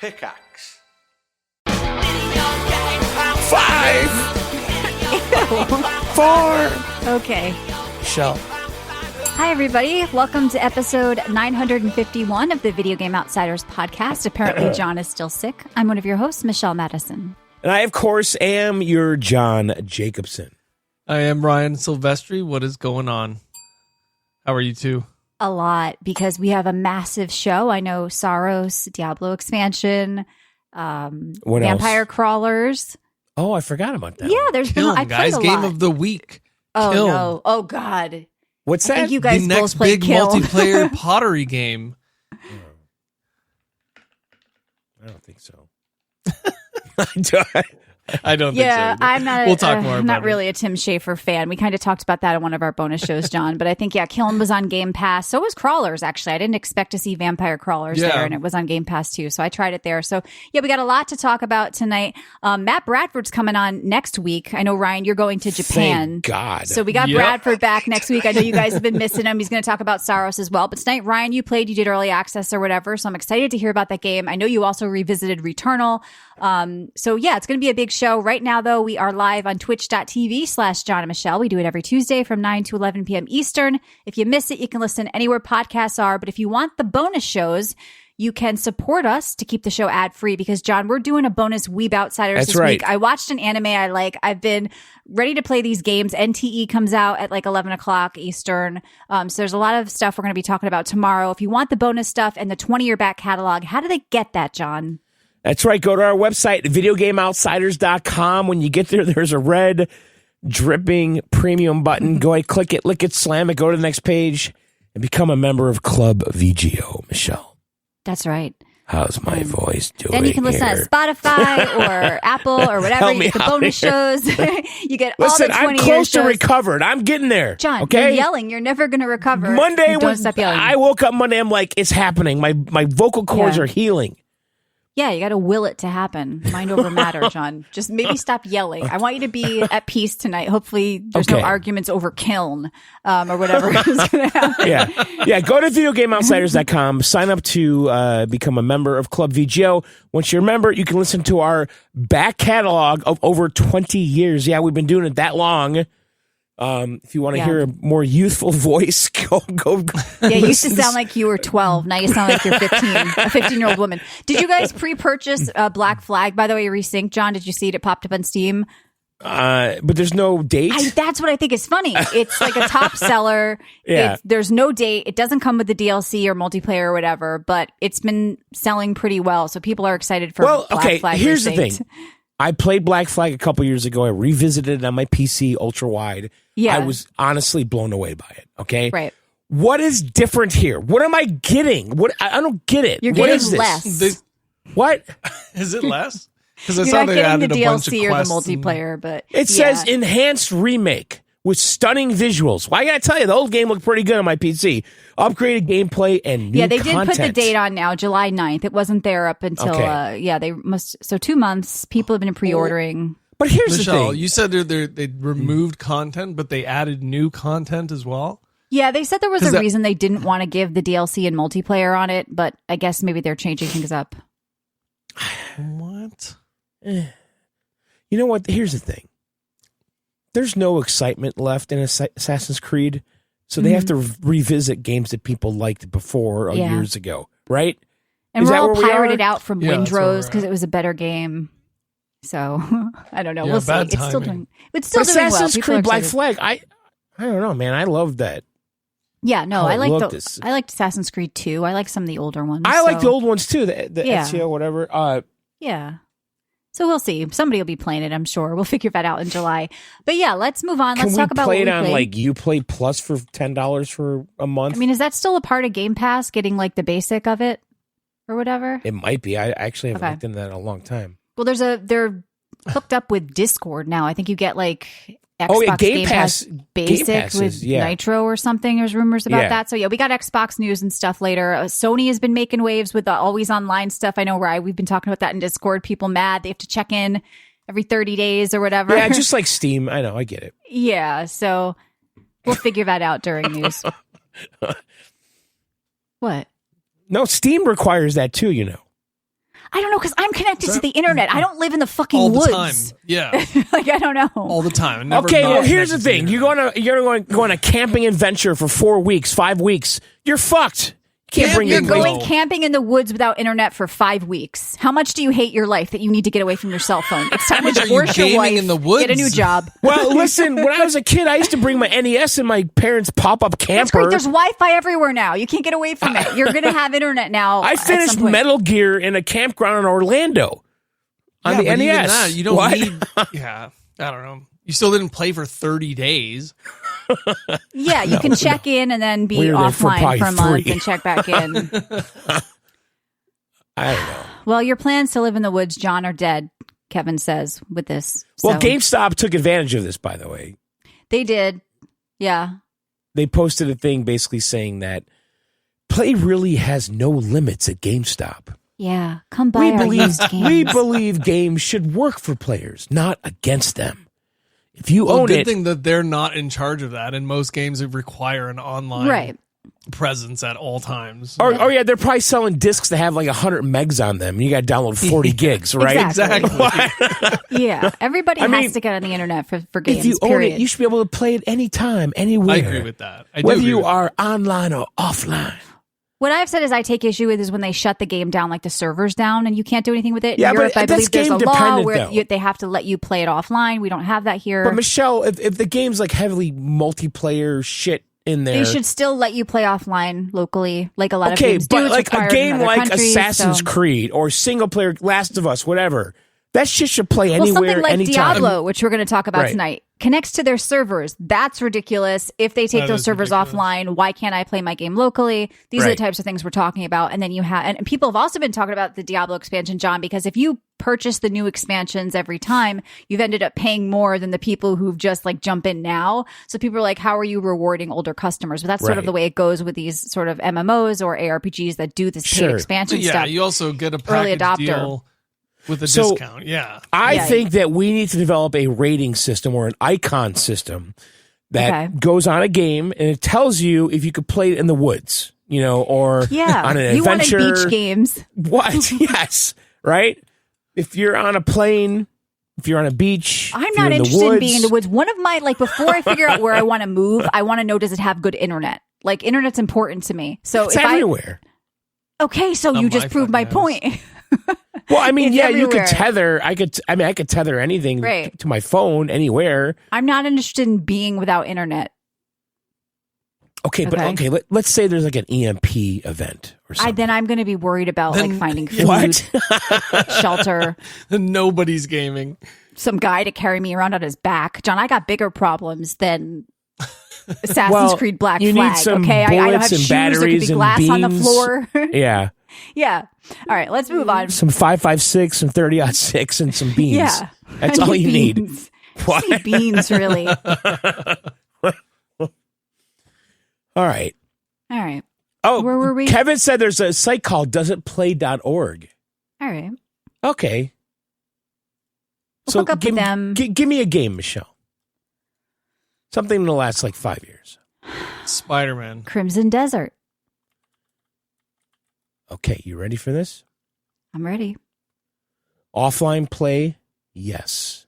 Pickaxe. 5, 4. Okay. Michelle. Hi, everybody. Welcome to episode 951 of the Video Game Outsiders podcast. Apparently, John is still sick. I'm one of your hosts, Michelle Madison. And I, of course, am your John Jacobson. I am Ryan Silvestri. What is going on? How are you two? A lot, because we have a massive show. I know Saros, Diablo expansion, Vampire Crawlers. Oh, I forgot about that. Yeah, there's Kiln, been. I guys, played a game lot. of the week. Oh Kiln. no! Oh God! What's I that? think you guys the both next played big Kiln. multiplayer pottery game. I don't think so. I don't Yeah, think so. I'm not. We'll talk more about not it. really a Tim Schafer fan. We kind of talked about that in one of our bonus shows, John. But I think Kiln was on Game Pass. So was Crawlers. Actually, I didn't expect to see Vampire Crawlers there, and it was on Game Pass too. So I tried it there. So yeah, we got a lot to talk about tonight. Matt Bradford's coming on next week. I know, Ryan, you're going to Japan. Thank God. So we got Bradford back next week. I know you guys have been missing him. He's going to talk about Saros as well. But tonight, Ryan, you did early access or whatever. So I'm excited to hear about that game. I know you also revisited Returnal. So yeah, it's going to be a big show. Right now, though, we are live on twitch.tv/John and Michelle. We do it every Tuesday from 9 to 11 p.m. Eastern. If you miss it, you can listen anywhere podcasts are. But if you want the bonus shows, you can support us to keep the show ad-free because, John, we're doing a bonus Weeb Outsiders this week. I watched an anime I like. I've been ready to play these games. NTE comes out at like 11 o'clock Eastern. So there's a lot of stuff we're going to be talking about tomorrow. If you want the bonus stuff and the 20-year back catalog, how do they get that, John? That's right. Go to our website, videogameoutsiders.com. When you get there, there's a red dripping premium button. Go ahead, click it, lick it, slam it, go to the next page, and become a member of Club VGO, Michelle. That's right. How's my voice doing? Then you can listen here? at Spotify or Apple or whatever. Help You me get the out bonus here. shows. You get Listen, all the 20 I'm close to shows. recovered. I'm getting there. John, okay? you're yelling. You're never going to recover. Monday Don't stop yelling. I woke up Monday. I'm like, it's happening. My vocal cords Yeah. are healing. Yeah, you got to will it to happen. Mind over matter, John. Just maybe stop yelling. I want you to be at peace tonight. Hopefully there's no arguments over Kiln or whatever is going to happen. Yeah. Go to videogameoutsiders.com. Sign up to become a member of Club VGO. Once you're a member, you can listen to our back catalog of over 20 years. Yeah, we've been doing it that long. If you want to hear a more youthful voice, go. Yeah, you used to sound like you were 12. Now you sound like you're 15, a 15-year-old woman. Did you guys pre-purchase Black Flag? By the way, Resync, John, did you see it? It popped up on Steam. But there's no date. That's what I think is funny. It's like a top seller. Yeah. There's no date. It doesn't come with the DLC or multiplayer or whatever, but it's been selling pretty well. So people are excited for Black Flag. Here's the Resync. thing. I played Black Flag a couple years ago. I revisited it on my PC ultra wide. Yeah. I was honestly blown away by it. Okay. Right. What is different here? What am I getting? I don't get it. You're What getting is this? less. What? Is it less? Because I You're saw not they getting added the a bunch of DLC or the quests multiplayer, but It says enhanced remake with stunning visuals. Well, I gotta tell you, the old game looked pretty good on my PC. Upgraded gameplay and new they did put the content. date on now, July 9th. It wasn't there up until, they must. So 2 months, people have been pre-ordering. But here's Michelle, the thing. you said they removed content, but they added new content as well? Yeah, they said there was 'Cause a reason they didn't want to give the DLC and multiplayer on it, but I guess maybe they're changing things up. What? You know what? Here's the thing. There's no excitement left in Assassin's Creed, so they have to revisit games that people liked before years ago, right? And Is we're that all where we are? pirated out from Yeah, that's where Windrose we're because at. it was a better game. So I don't know. Yeah, We'll see. bad It's still timing. doing. It's still But doing well. Assassin's People are Creed Black excited. Flag, I don't know, man. I love that. Yeah, no, how I it like looked. I liked Assassin's Creed 2. I like some of the older ones. I like so- the old ones too. The Yeah. Ezio, whatever. Yeah. So we'll see. Somebody will be playing it, I'm sure. We'll figure that out in July. But yeah, let's move on. Can Let's we talk about play what it we on played. like Uplay Plus for $10 for a month? I mean, is that still a part of Game Pass, getting like the basic of it or whatever? It might be. I actually haven't Okay. looked into that in a long time. Well, they're hooked up with Discord now. I think you get like Xbox Game Pass Basic Game Pass with is- yeah. Nitro or something. There's rumors about Yeah. that. So yeah, we got Xbox news and stuff later. Sony has been making waves with the always online stuff. I know, right? We've been talking about that in Discord. People mad. They have to check in every 30 days or whatever. Yeah, just like Steam. I know. I get it. Yeah, so we'll figure that out during news. What? No, Steam requires that too, you know. I don't know, because I'm connected to the internet. I don't live in the fucking all the woods. time. Yeah, Like, I don't know. all the time. Never Okay, not well, here's the connected to thing. You're going on a camping adventure for 4 weeks, 5 weeks. You're fucked. Can't bring You're your going No. camping in the woods without internet for 5 weeks. How much do you hate your life that you need to get away from your cell phone? It's time to much are you divorce your gaming wife, in the woods? get a new job. Well, listen, when I was a kid, I used to bring my NES in my parents' pop-up camper. That's great. There's Wi-Fi everywhere now. You can't get away from it. You're going to have internet now. I at finished some point. Metal Gear in a campground in Orlando on the but NES. even that, you don't What? need. Yeah, I don't know. You still didn't play for 30 days. Yeah, you can check in and then be We were there for offline probably for a month 3. and check back in. I don't know. Well, your plans to live in the woods, John, are dead, Kevin says with this. Well, So, GameStop took advantage of this, by the way. they did. Yeah. They posted a thing basically saying that play really has no limits at GameStop. Yeah. Come buy our used games. We believe games should work for players, not against them. If you Well, own good it, thing that they're not in charge of that, and most games require an online Right. presence at all times. or yeah, they're probably selling discs that have like 100 megs on them. And you got to download 40 gigs, right? Exactly. Yeah. Everybody I has mean, to get on the internet for games, If you own period. it, you should be able to play it anytime, anywhere. I agree with that. I do Whether agree you with are online or offline. What I've said is I take issue with is when they shut the game down, like the servers down, and you can't do anything with it. In Yeah, Europe, but I that's believe there's a law game-dependent, where though. they have to let you play it offline. We don't have that here. But Michelle, if the game's like heavily multiplayer shit in there, They should still let you play offline locally, like a lot of okay, games do. but It's like a required in game other like countries, Assassin's so- Creed or single player Last of Us, whatever, that shit should play Well, anywhere, something like anytime. Diablo, which we're going to talk about Right. tonight, connects to their servers. That's ridiculous. If they take That those is servers ridiculous. offline, why can't I play my game locally? These are the Right. types of things we're talking about. And then you have, and people have also been talking about the Diablo expansion, John, because if you purchase the new expansions every time, you've ended up paying more than the people who've just like jump in now. So people are like, how are you rewarding older customers? But that's sort of Right. the way it goes with these sort of MMOs or ARPGs that do this paid Sure. expansion yeah, stuff. you also get a Early package adopter. deal with a So- discount. Yeah. I Yeah. think that we need to develop a rating system or an icon system that Okay. goes on a game and it tells you if you could play it in the woods, or Yeah. on an You wanted adventure. beach games. What? Yes, right? If you're on a plane, if you're on a beach, I'm if you're not in the interested in woods, being in the woods. One of my, like, before I figure out where I want to move, I want to know, does it have good internet? Like, internet's important to me. So It's if everywhere. okay, so On you just my proved my fucking point. Well, I mean, It's yeah, you everywhere. could tether. I could tether anything Right. to my phone anywhere. I'm not interested in being without internet. Okay, but Okay. okay, let's say there's like an EMP event or something. Then I'm going to be worried about Then- like finding food, What? shelter, Nobody's gaming. some guy to carry me around on his back. John, I got bigger problems than Assassin's Well, Creed Black you need Flag. some Okay, I don't bullets have and shoes. There could batteries be and glass on the beams. floor. Yeah, Yeah. All right, let's move on. some 5.56, some 30-06, and some beans. Yeah, That's I all you need. beans. What? I need beans, really. All right. All right. Oh, Where were we? Kevin said there's a site called doesn'tplay.org. All right. Okay. We'll hook up with them. Give me a game, Michelle. Something in the last like 5 years. Spider-Man. Crimson Desert. Okay, you ready for this? I'm ready. Offline play, yes.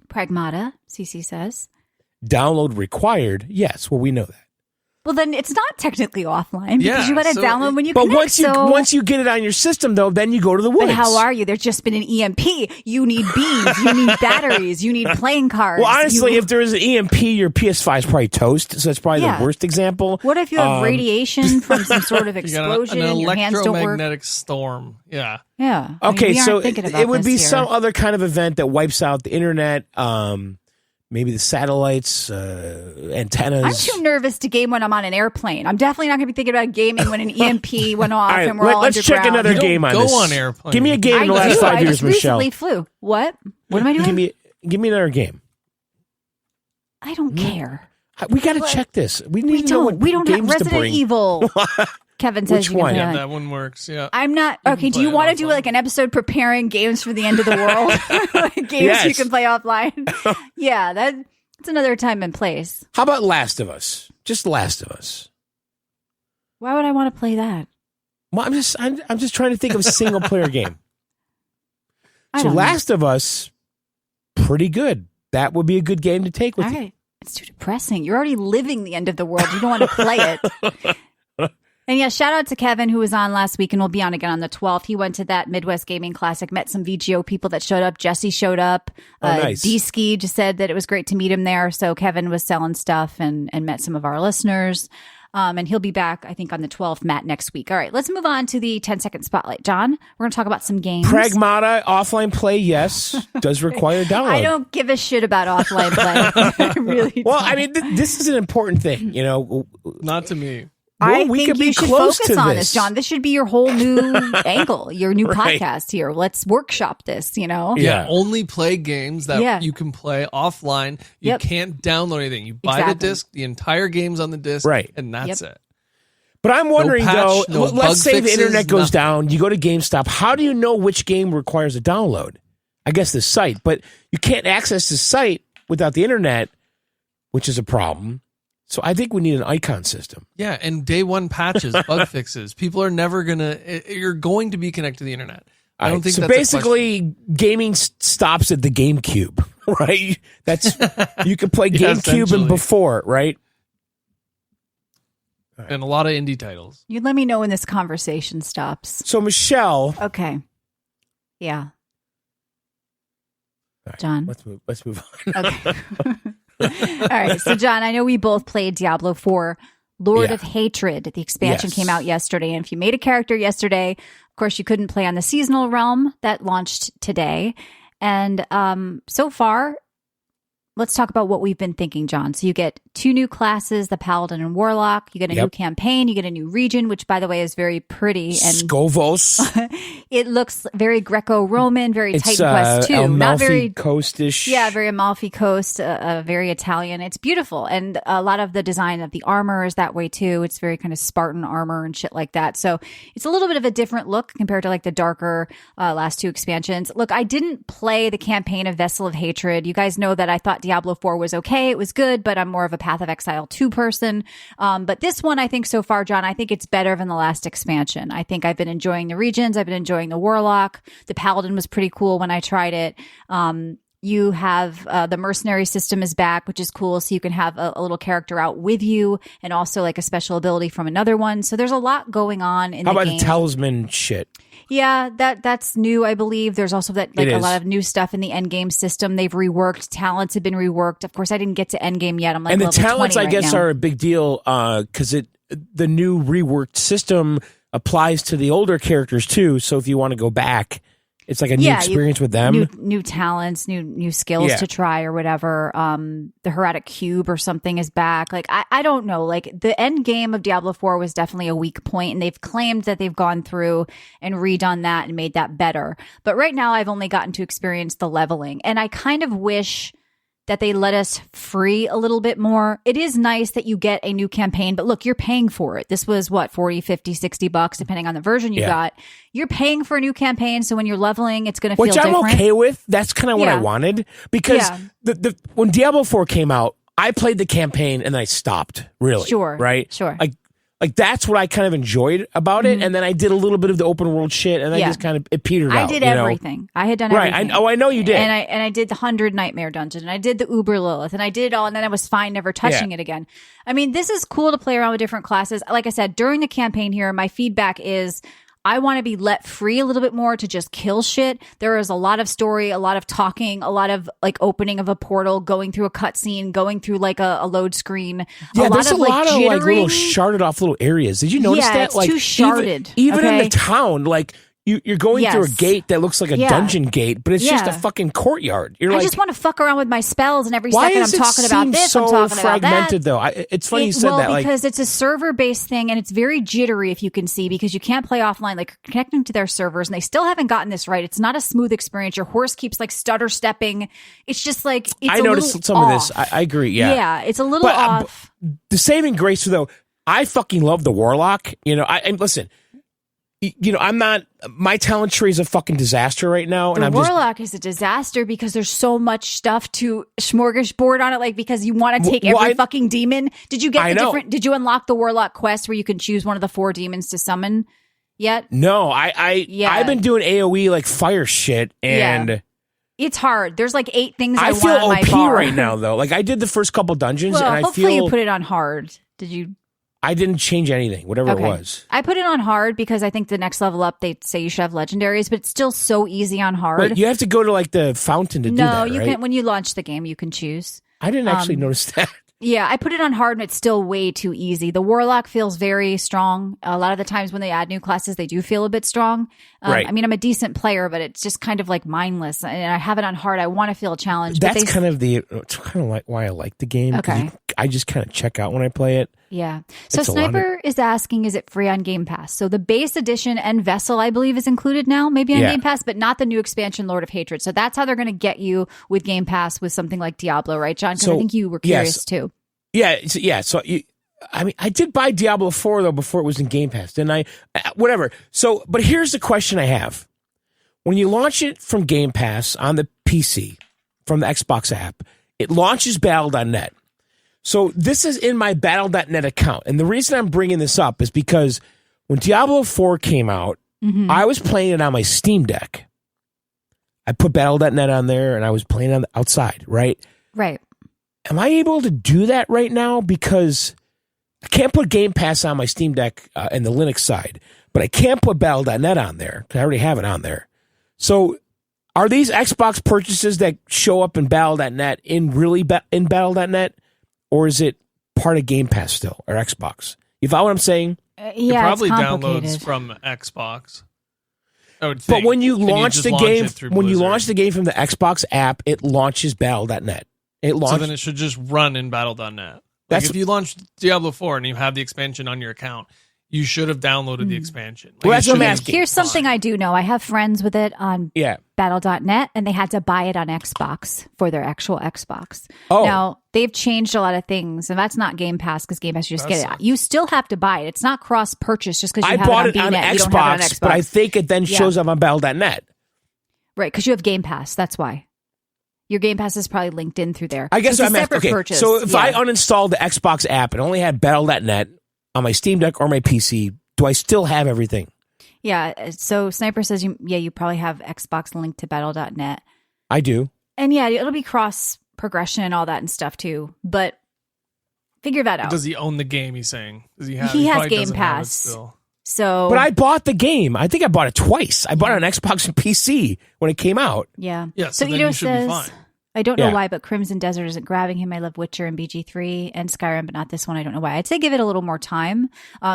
Pragmata, CC says. Download required, yes. Well, we know that. Well, then it's not technically offline because Yeah, you got to so download when you But connect. once you get it on your system, though, then you go to the woods. But how are you? There's just been an EMP. You need beans. You need batteries. You need playing cards. Well, honestly, You- if there is an EMP, your PS5 is probably toast. So that's probably Yeah. the worst example. what if you have radiation from some sort of You got explosion an and your hands don't work? electromagnetic storm. Yeah. Yeah. I mean, Okay, we aren't so thinking about it would this be here. some other kind of event that wipes out the internet, maybe the satellites, antennas. I'm too nervous to game when I'm on an airplane. I'm definitely not going to be thinking about gaming when an EMP went off All right, and we're all let's check underground. another You don't game on go this. on airplanes. Give me a game in the I last do. 5 I years, just Michelle. recently flew. What? What am I doing? Give me another game. I don't care. We got to check this. We need to know what We don't have games to Resident bring. Evil. Kevin says Which you can one? play Yeah, that. that one works. Yeah. I'm not You okay. can Do you play it want to do offline. like an episode preparing games for the end of the world? Like games you Yes. can play offline. Yeah, that's another time and place. How about Last of Us? Just Last of Us. Why would I want to play that? Well, I'm just trying to think of a single player game. So Last of Us, pretty good. That would be a good game to take with All you. right. It's too depressing. You're already living the end of the world. You don't want to play it. And yeah, shout out to Kevin, who was on last week and will be on again on the 12th. He went to that Midwest Gaming Classic, met some VGO people that showed up. Jesse showed up. Nice. D-Ski just said that it was great to meet him there. So Kevin was selling stuff and met some of our listeners. And he'll be back, I think, on the 12th, Matt, next week. All right, let's move on to the 10-second spotlight. John, we're going to talk about some games. Pragmata, offline play, yes, does require download. I don't give a shit about offline play. I really Well, don't. I mean, this is an important thing, you know. Not to me. I we think could be you should close focus to on this. this, John. This should be your whole new angle, your new Right. podcast here. Let's workshop this, you know? Yeah. Only play games that you can play offline. You Yep. can't download anything. You buy the Exactly. disc, the entire game's on the disc, Right. and that's it. But I'm wondering, patch, though, no let's bug say the fixes, internet goes nothing. down, you go to GameStop. How do you know which game requires a download? I guess the site, but you can't access the site without the internet, which is a problem. So I think we need an icon system. Yeah, and day one patches, bug fixes. People are never you're going to be connected to the internet. I don't think so. that's Basically, gaming stops at the GameCube, right? That's you can play Yeah, GameCube and essentially. before, right? and a lot of indie titles. You let me know when this conversation stops. So Michelle, Okay. Yeah. All right, John. Let's move on. Okay. All right. So, John, I know we both played Diablo 4 Lord Yeah. of Hatred. The expansion Yes. came out yesterday. And if you made a character yesterday, of course, you couldn't play on the seasonal realm that launched today. And so far, let's talk about what we've been thinking, John. So you get 2 new classes, the Paladin and Warlock. You get a new campaign. You get a new region, which, by the way, is very pretty. And Scovos. it looks very Greco-Roman, very It's Titan Quest 2. Amalfi Not very Coast-ish. Yeah, very Amalfi Coast, very Italian. It's beautiful. And a lot of the design of the armor is that way too. It's very kind of Spartan armor and shit like that. So it's a little bit of a different look compared to like the darker last 2 expansions. Look, I didn't play the campaign of Vessel of Hatred. You guys know that I thought Diablo 4 was okay. It was good, but I'm more of a Path of Exile 2 person. But this one, I think so far, John, I think it's better than the last expansion. I think I've been enjoying the regions. I've been enjoying the Warlock. The Paladin was pretty cool when I tried it. You have the mercenary system is back, which is cool. So you can have a little character out with you and also like a special ability from another one. So there's a lot going on in How the about game. the talisman shit? Yeah, that's new, I believe. There's also that like It a is. lot of new stuff in the endgame system. They've reworked. Talents have been reworked. Of course, I didn't get to endgame yet. I'm like, And the level talents, 20 I guess, right now. are a big deal because the new reworked system applies to the older characters too. So if you want to go back, it's like a new experience with them. New talents, new skills Yeah. to try or whatever. The Heretic Cube or something is back. Like, I don't know. Like, the end game of Diablo 4 was definitely a weak point, and they've claimed that they've gone through and redone that and made that better. But right now, I've only gotten to experience the leveling, and I kind of wish that they let us free a little bit more. It is nice that you get a new campaign, but look, you're paying for it. This was what, 40, 50, 60 bucks, depending on the version you got. You're paying for a new campaign. So when you're leveling, it's going to feel Which different. I'm okay with. That's kind of what I wanted because the when Diablo 4 came out, I played the campaign and I stopped. Really, Sure, right? sure. Like that's what I kind of enjoyed about it, and then I did a little bit of the open world shit, and I just kind of it petered out. I did you know? everything. I had done Right. everything. I know you did. And I did the 100 Nightmare Dungeon, and I did the Uber Lilith, and I did it all, and then I was fine never touching it again. I mean, this is cool to play around with different classes. Like I said, during the campaign here, my feedback is I want to be let free a little bit more to just kill shit. There is a lot of story, a lot of talking, a lot of like opening of a portal, going through a cutscene, going through like a load screen. Yeah, there's a lot of like little jittering. sharded off little areas. Did you notice Yeah, that? it's Like too sharded, even in okay? the town, like you're going through a Yes. gate that looks like a Yeah. dungeon gate, but it's just a Yeah. fucking courtyard. You're I like, just want to fuck around with my spells, and every why second I'm does it talking seem about this, so I'm talking fragmented about that. though? It's funny you said that. Like, because it's a server-based thing, and it's very jittery, if you can see, because you can't play offline. Like, you're connecting to their servers, and they still haven't gotten this right. It's not a smooth experience. Your horse keeps like stutter stepping. It's just like it's I a noticed little some off. of this. I agree. Yeah, yeah, it's a little But, off. the saving grace though, I fucking love the Warlock. You know, and listen, you know, I'm not. My talent tree is a fucking disaster right now, and The I'm just. Warlock is a disaster because there's so much stuff to smorgasbord on it. Like, because you want to take Well, every I- fucking demon. Did you get I the know. different? Did you unlock the Warlock quest where you can choose one of the 4 demons to summon? yet? No, I've been doing AoE like fire shit, and it's hard. There's like 8 things I feel want on my OP bar right now though. Like I did the first couple dungeons, well, and I hopefully feel you put it on hard. Did you? I didn't change anything, whatever it was. I put it on hard because I think the next level up they say you should have legendaries, but it's still so easy on hard. But you have to go to like the fountain to do that, No, you right? can when you launch the game, you can choose. I didn't actually notice that. Yeah, I put it on hard and it's still way too easy. The Warlock feels very strong. A lot of the times when they add new classes, they do feel a bit strong. Right. I mean, I'm a decent player, but it's just kind of like mindless. And I have it on hard. I want to feel a challenge. That's kind of like why I like the game. Okay. I just kind of check out when I play it. Yeah. So It's a lot of- Sniper is asking, is it free on Game Pass? So the base edition and Vessel, I believe, is included now, maybe on Yeah. Game Pass, but not the new expansion, Lord of Hatred. So that's how they're going to get you with Game Pass with something like Diablo, right, John? Because I think you were curious too. Yeah. So I did buy Diablo 4 though before it was in Game Pass, didn't I? Whatever. So, but here's the question I have: when you launch it from Game Pass on the PC from the Xbox app, it launches Battle.net. So this is in my Battle.net account, and the reason I'm bringing this up is because when Diablo 4 came out, I was playing it on my Steam Deck. I put Battle.net on there, and I was playing on the outside, right? Right. Am I able to do that right now? Because I can't put Game Pass on my Steam Deck and the Linux side, but I can't put Battle.net on there because I already have it on there. So are these Xbox purchases that show up in Battle.net in Battle.net, or is it part of Game Pass still, or Xbox? You follow what I'm saying? Yeah, it probably it's downloads complicated. from Xbox. I would think. But when you And launch just the launch game, it through when you Blizzard. launch the game from the Xbox app, it launches Battle.net. It So launches. then it should just run in Battle.net. Like That's- if you launch Diablo 4 and you have the expansion on your account, you should have downloaded the expansion. Well, it that's what I'm shouldn't asking. Here's something I do know. I have friends with it on Yeah. Battle.net, and they had to buy it on Xbox for their actual Xbox. Oh. Now, they've changed a lot of things, and that's not Game Pass because Game Pass, you just get That's- it. You still have to buy it. It's not cross-purchase just because you I have bought it it on on BNet. You don't have it on Xbox, Xbox. but I think it then shows up on Battle.net. Right, because you have Game Pass. That's why. Your Game Pass is probably linked in through there. I guess So it's I'm a asking. separate Okay, purchase. so if Yeah. I uninstalled the Xbox app and only had Battle.net on my Steam Deck or my PC, do I still have everything? Yeah, so Sniper says you probably have Xbox linked to Battle.net. I do. And yeah, it'll be cross progression and all that and stuff too. But figure that out. Does he own the game? He's saying. Does he have? He has probably Game doesn't have it Pass. still. So But I bought the game. I think I bought it twice. I bought it on Xbox and PC when it came out. yeah. Yeah, so then you should be fine. I don't know Yeah. why, but Crimson Desert isn't grabbing him. I love Witcher and BG3 and Skyrim, but not this one. I don't know why. I'd say give it a little more time.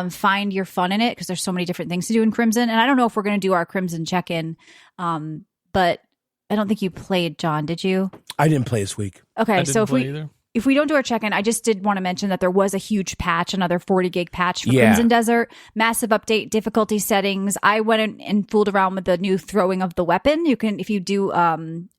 Find your fun in it because there's so many different things to do in Crimson. And I don't know if we're going to do our Crimson check-in, but I don't think you played, John. Did you? I didn't play this week. Okay, I didn't so play either. if we don't do our check-in, I just did want to mention that there was a huge patch, another 40 gig patch for Yeah. Crimson Desert, massive update, difficulty settings. I went in and fooled around with the new throwing of the weapon. You can, if you do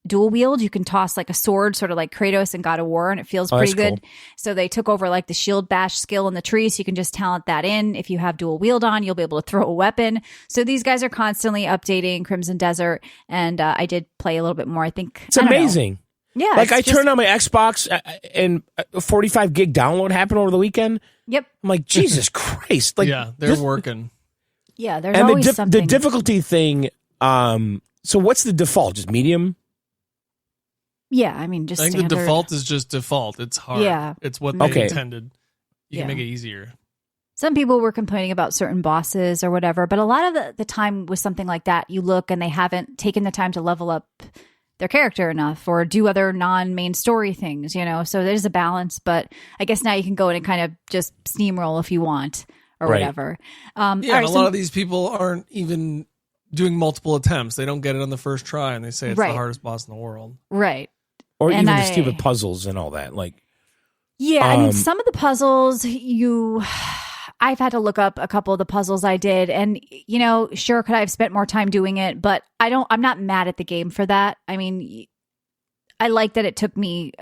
dual wield, you can toss like a sword, sort of like Kratos in God of War, and it feels Oh, pretty that's good. So they took over like the shield bash skill in the tree, so you can just talent that in. If you have dual wield on, you'll be able to throw a weapon. So these guys are constantly updating Crimson Desert, and I did play a little bit more. I think It's amazing. Yeah, Like I it's just- turned on my Xbox and a 45 gig download happened over the weekend. Yep. I'm like, Jesus Christ! Like, Yeah, they're working. Yeah, there's and always the something. difficulty thing. So what's the default? Just medium? Yeah, I mean, just I think standard. the default is just default. It's hard. Yeah. It's what they Okay. intended. You Yeah. can make it easier. Some people were complaining about certain bosses or whatever, but a lot of the time with something like that, you look and they haven't taken the time to level up their character enough or do other non-main story things, you know? So there's a balance, but I guess now you can go in and kind of just steamroll if you want or Right. whatever. Yeah, all and right, a lot of these people aren't even doing multiple attempts. They don't get it on the first try, and they say it's Right. the hardest boss in the world. right. Or And even the I- stupid puzzles and all that. Like, Yeah, I mean, Um, some of the puzzles I've had to look up a couple of the puzzles I did, and you know, sure, could I have spent more time doing it? But I'm not mad at the game for that. I mean, I like that it took me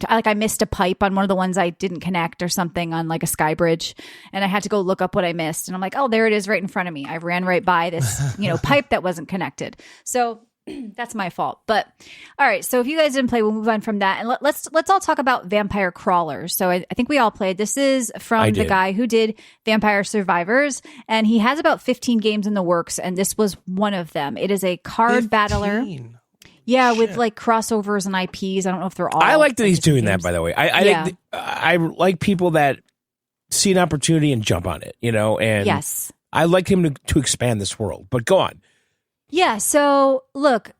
like I missed a pipe on one of the ones I didn't connect or something on like a sky bridge, and I had to go look up what I missed, and I'm like, oh, there it is right in front of me. I ran right by this, pipe that wasn't connected. So That's my fault. But all right, so if you guys didn't play, we'll move on from that, and let's all talk about Vampire Crawlers. So I think we all played. This is from the guy who did Vampire Survivors, and he has about 15 games in the works, and this was one of them. It is a card 15? battler. Yeah, with like crossovers and IPs. I don't know if they're all. I like that he's doing games. that. By the way, I like people that see an opportunity and jump on it. And yes, I like him to expand this world. But go on. Yeah. So look,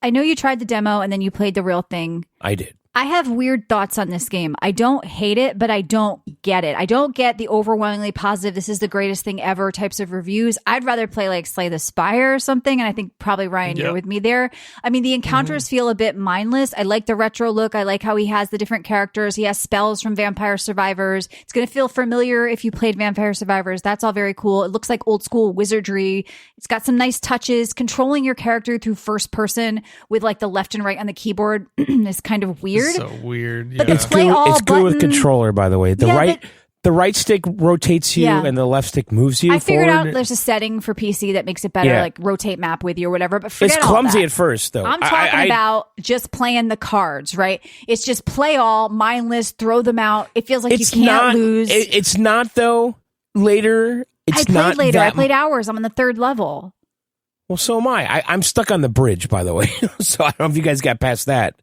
I know you tried the demo and then you played the real thing. I did. I have weird thoughts on this game. I don't hate it, but I don't get it. I don't get the overwhelmingly positive, this is the greatest thing ever types of reviews. I'd rather play like Slay the Spire or something. And I think probably, Ryan, you're with me there. I mean, the encounters feel a bit mindless. I like the retro look. I like how he has the different characters. He has spells from Vampire Survivors. It's going to feel familiar if you played Vampire Survivors. That's all very cool. It looks like old school wizardry. It's got some nice touches. Controlling your character through first person with like the left and right on the keyboard is kind of weird. So weird. But Yeah. the play all It's good with button- controller, by the way. The right stick rotates you, and the left stick moves you. I figured forward. out there's a setting for PC that makes it better, like rotate map with you or whatever. But forget It's all clumsy that. at first, though. I'm talking about just playing the cards, right? It's just play all, mindless, throw them out. It feels like you can't lose. It's not though. Later, I played later. I played hours. I'm on the 3rd level. Well, so am I. I'm stuck on the bridge, by the way. So I don't know if you guys got past that.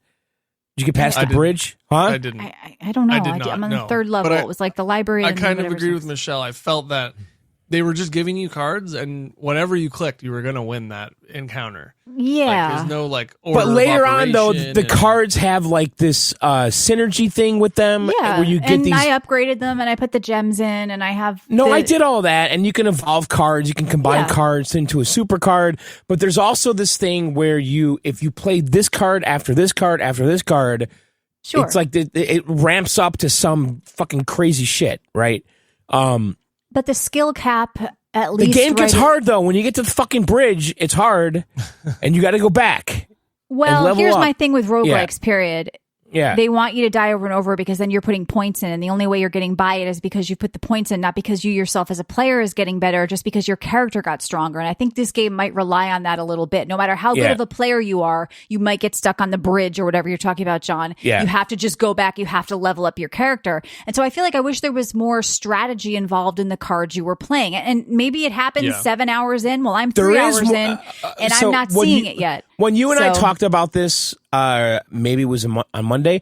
Did you get past the bridge? Huh? I didn't. I don't know. I did not, I'm on the no. 3rd level. But It was like the library. I and kind of whatever agree with else. Michelle. I felt that they were just giving you cards, and whenever you clicked, you were going to win that encounter. Yeah. Like, there's no like order But later of on, though, operation the and- cards have like this synergy thing with them. Yeah. Where you get and these. I upgraded them and I put the gems in and I have. No, I did all that, and you can evolve cards. You can combine cards into a super card. But there's also this thing where if you play this card after this card after this card, Sure. it's like it ramps up to some fucking crazy shit, right? But the skill cap, at The least. game gets hard though. When you get to the fucking bridge, it's hard, and you got to go back. Well, level here's up. my thing with roguelikes, period. Yeah. They want you to die over and over because then you're putting points in. And the only way you're getting by it is because you put the points in, not because you yourself as a player is getting better, just because your character got stronger. And I think this game might rely on that a little bit. No matter how good of a player you are, you might get stuck on the bridge or whatever you're talking about, John. Yeah. You have to just go back. You have to level up your character. And so I feel like I wish there was more strategy involved in the cards you were playing. And maybe it happens 7 hours in. Well, I'm 3 hours in and so I'm not when seeing you- it yet. When you and I So- talked about this, maybe it was on Monday,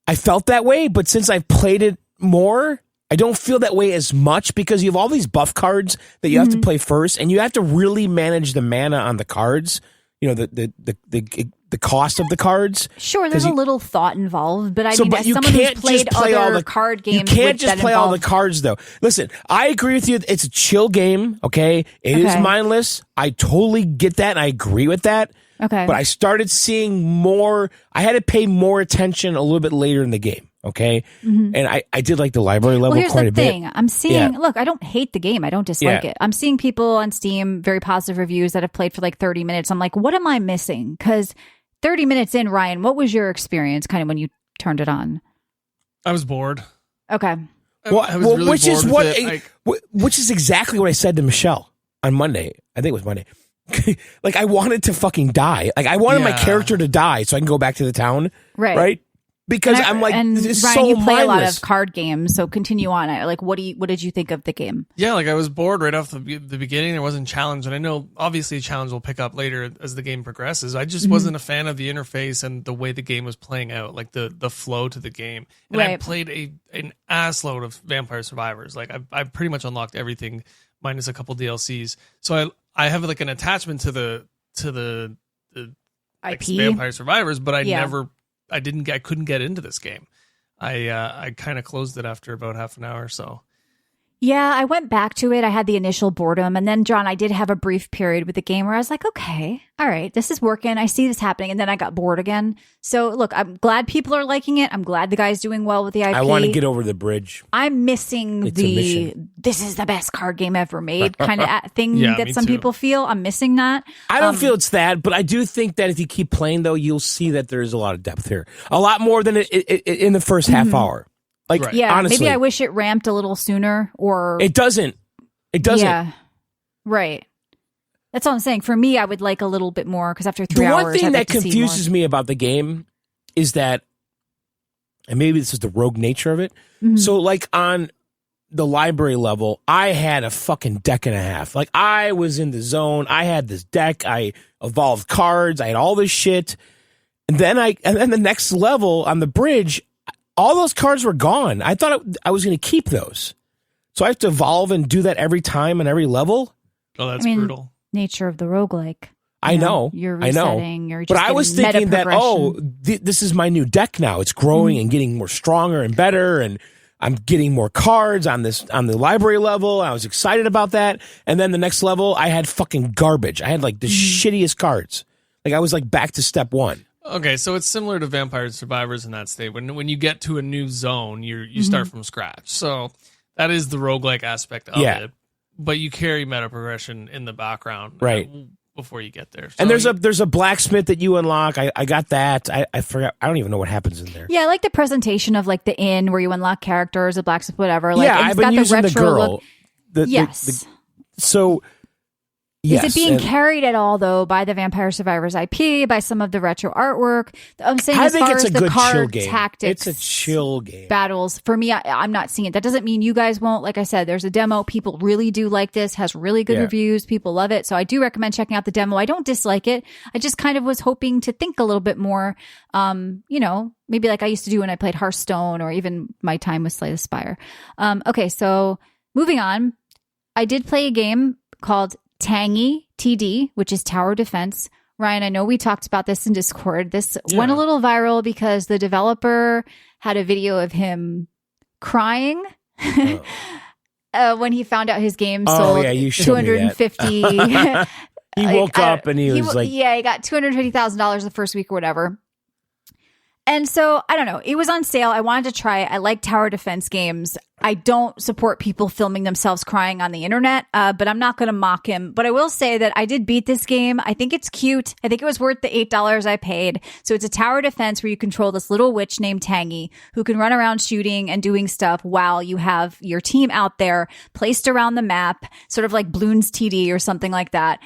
I felt that way, but since I've played it more, I don't feel that way as much because you have all these buff cards that you have to play first, and you have to really manage the mana on the cards. You know, the cost of the cards. Sure, there's a little thought involved, but I mean, but as you someone who's can't played just play all other the card games, You can't with just that play all the involve- cards, though. Listen, I agree with you. It's a chill game. Okay, it is Okay. mindless. I totally get that, and I agree with that. Okay. But I started seeing more. I had to pay more attention a little bit later in the game. Okay. And I did like the library level Well, here's quite the a bit. thing. I'm seeing, look, I don't hate the game. I don't dislike Yeah. it. I'm seeing people on Steam, very positive reviews that have played for like 30 minutes. I'm like, what am I missing? Because 30 minutes in, Ryan, what was your experience kind of when you turned it on? I was bored. Okay. I was really which is bored with it. which is exactly what I said to Michelle on Monday. I think it was Monday. Like I wanted to fucking die. Like I wanted my Yeah. character to die so I can go back to the town. Right. Right. Because I'm like, and this is Ryan, so you play a lot mindless. of card games, so continue on. Like, what did you think of the game? Yeah, like I was bored right off the beginning. There wasn't challenge, and I know obviously challenge will pick up later as the game progresses. I just wasn't a fan of the interface and the way the game was playing out, like the flow to the game. And I Right. played an assload of Vampire Survivors. Like I pretty much unlocked everything minus a couple DLCs. So I have like an attachment to the like, IP? Vampire Survivors, but Yeah. I couldn't get into this game. I kind of closed it after about half an hour or so. Yeah, I went back to it. I had the initial boredom. And then, John, I did have a brief period with the game where I was like, okay, all right, this is working. I see this happening. And then I got bored again. So, look, I'm glad people are liking it. I'm glad the guy's doing well with the IP. I want to get over the bridge. I'm missing It's a the mission. this is the best card game ever made kind of thing Yeah, that me some too. people feel. I'm missing that. I don't feel it's that, but I do think that if you keep playing, though, you'll see that there is a lot of depth here. A lot more than it in the first half hour. Like, Right. Yeah, honestly. maybe I wish it ramped a little sooner or It doesn't. It doesn't. Yeah, right. That's all I'm saying. For me, I would like a little bit more because after 3 The hours, one thing I'd that like to see confuses more. me about the game is that, and maybe this is the rogue nature of it. Mhm. So, like on the library level, I had a fucking deck and a half. Like I was in the zone. I had this deck. I evolved cards. I had all this shit. And then the next level on the bridge, all those cards were gone. I thought I was going to keep those. So I have to evolve and do that every time and every level. Oh, that's brutal. Nature of the roguelike. I know. You're I know. resetting. You're just but I was getting thinking meta that, progression. this is my new deck now. It's growing and getting more stronger and better. And I'm getting more cards on the library level. I was excited about that. And then the next level, I had fucking garbage. I had like the shittiest cards. Like I was like back to step one. Okay, so it's similar to Vampire Survivors in that state. When you get to a new zone, you start from scratch. So that is the roguelike aspect of it. But you carry meta progression in the background before you get there. So And there's a blacksmith that you unlock. I got that. I forgot. I don't even know what happens in there. Yeah, I like the presentation of like the inn where you unlock characters, a blacksmith, whatever. Like, Yeah, and I've it's been got using the retro girl. look. Yes. So, yes. Is it being carried at all, though, by the Vampire Survivors IP, by some of the retro artwork? I'm saying I as think far it's as a the good chill card game. tactics. It's a chill game. Battles. For me, I'm not seeing it. That doesn't mean you guys won't. Like I said, there's a demo. People really do like this, has really good reviews. People love it. So I do recommend checking out the demo. I don't dislike it. I just kind of was hoping to think a little bit more, maybe like I used to do when I played Hearthstone or even my time with Slay the Spire. Okay, so moving on. I did play a game called Tangy TD, which is tower defense. Ryan, I know we talked about this in Discord. This went a little viral because the developer had a video of him crying when he found out his game sold you showed me that. 250. He woke up and he was like, he got $250,000 the first week or whatever. And so, I don't know. It was on sale. I wanted to try it. I like tower defense games. I don't support people filming themselves crying on the internet, but I'm not going to mock him. But I will say that I did beat this game. I think it's cute. I think it was worth the $8 I paid. So it's a tower defense where you control this little witch named Tangy who can run around shooting and doing stuff while you have your team out there placed around the map, sort of like Bloons TD or something like that.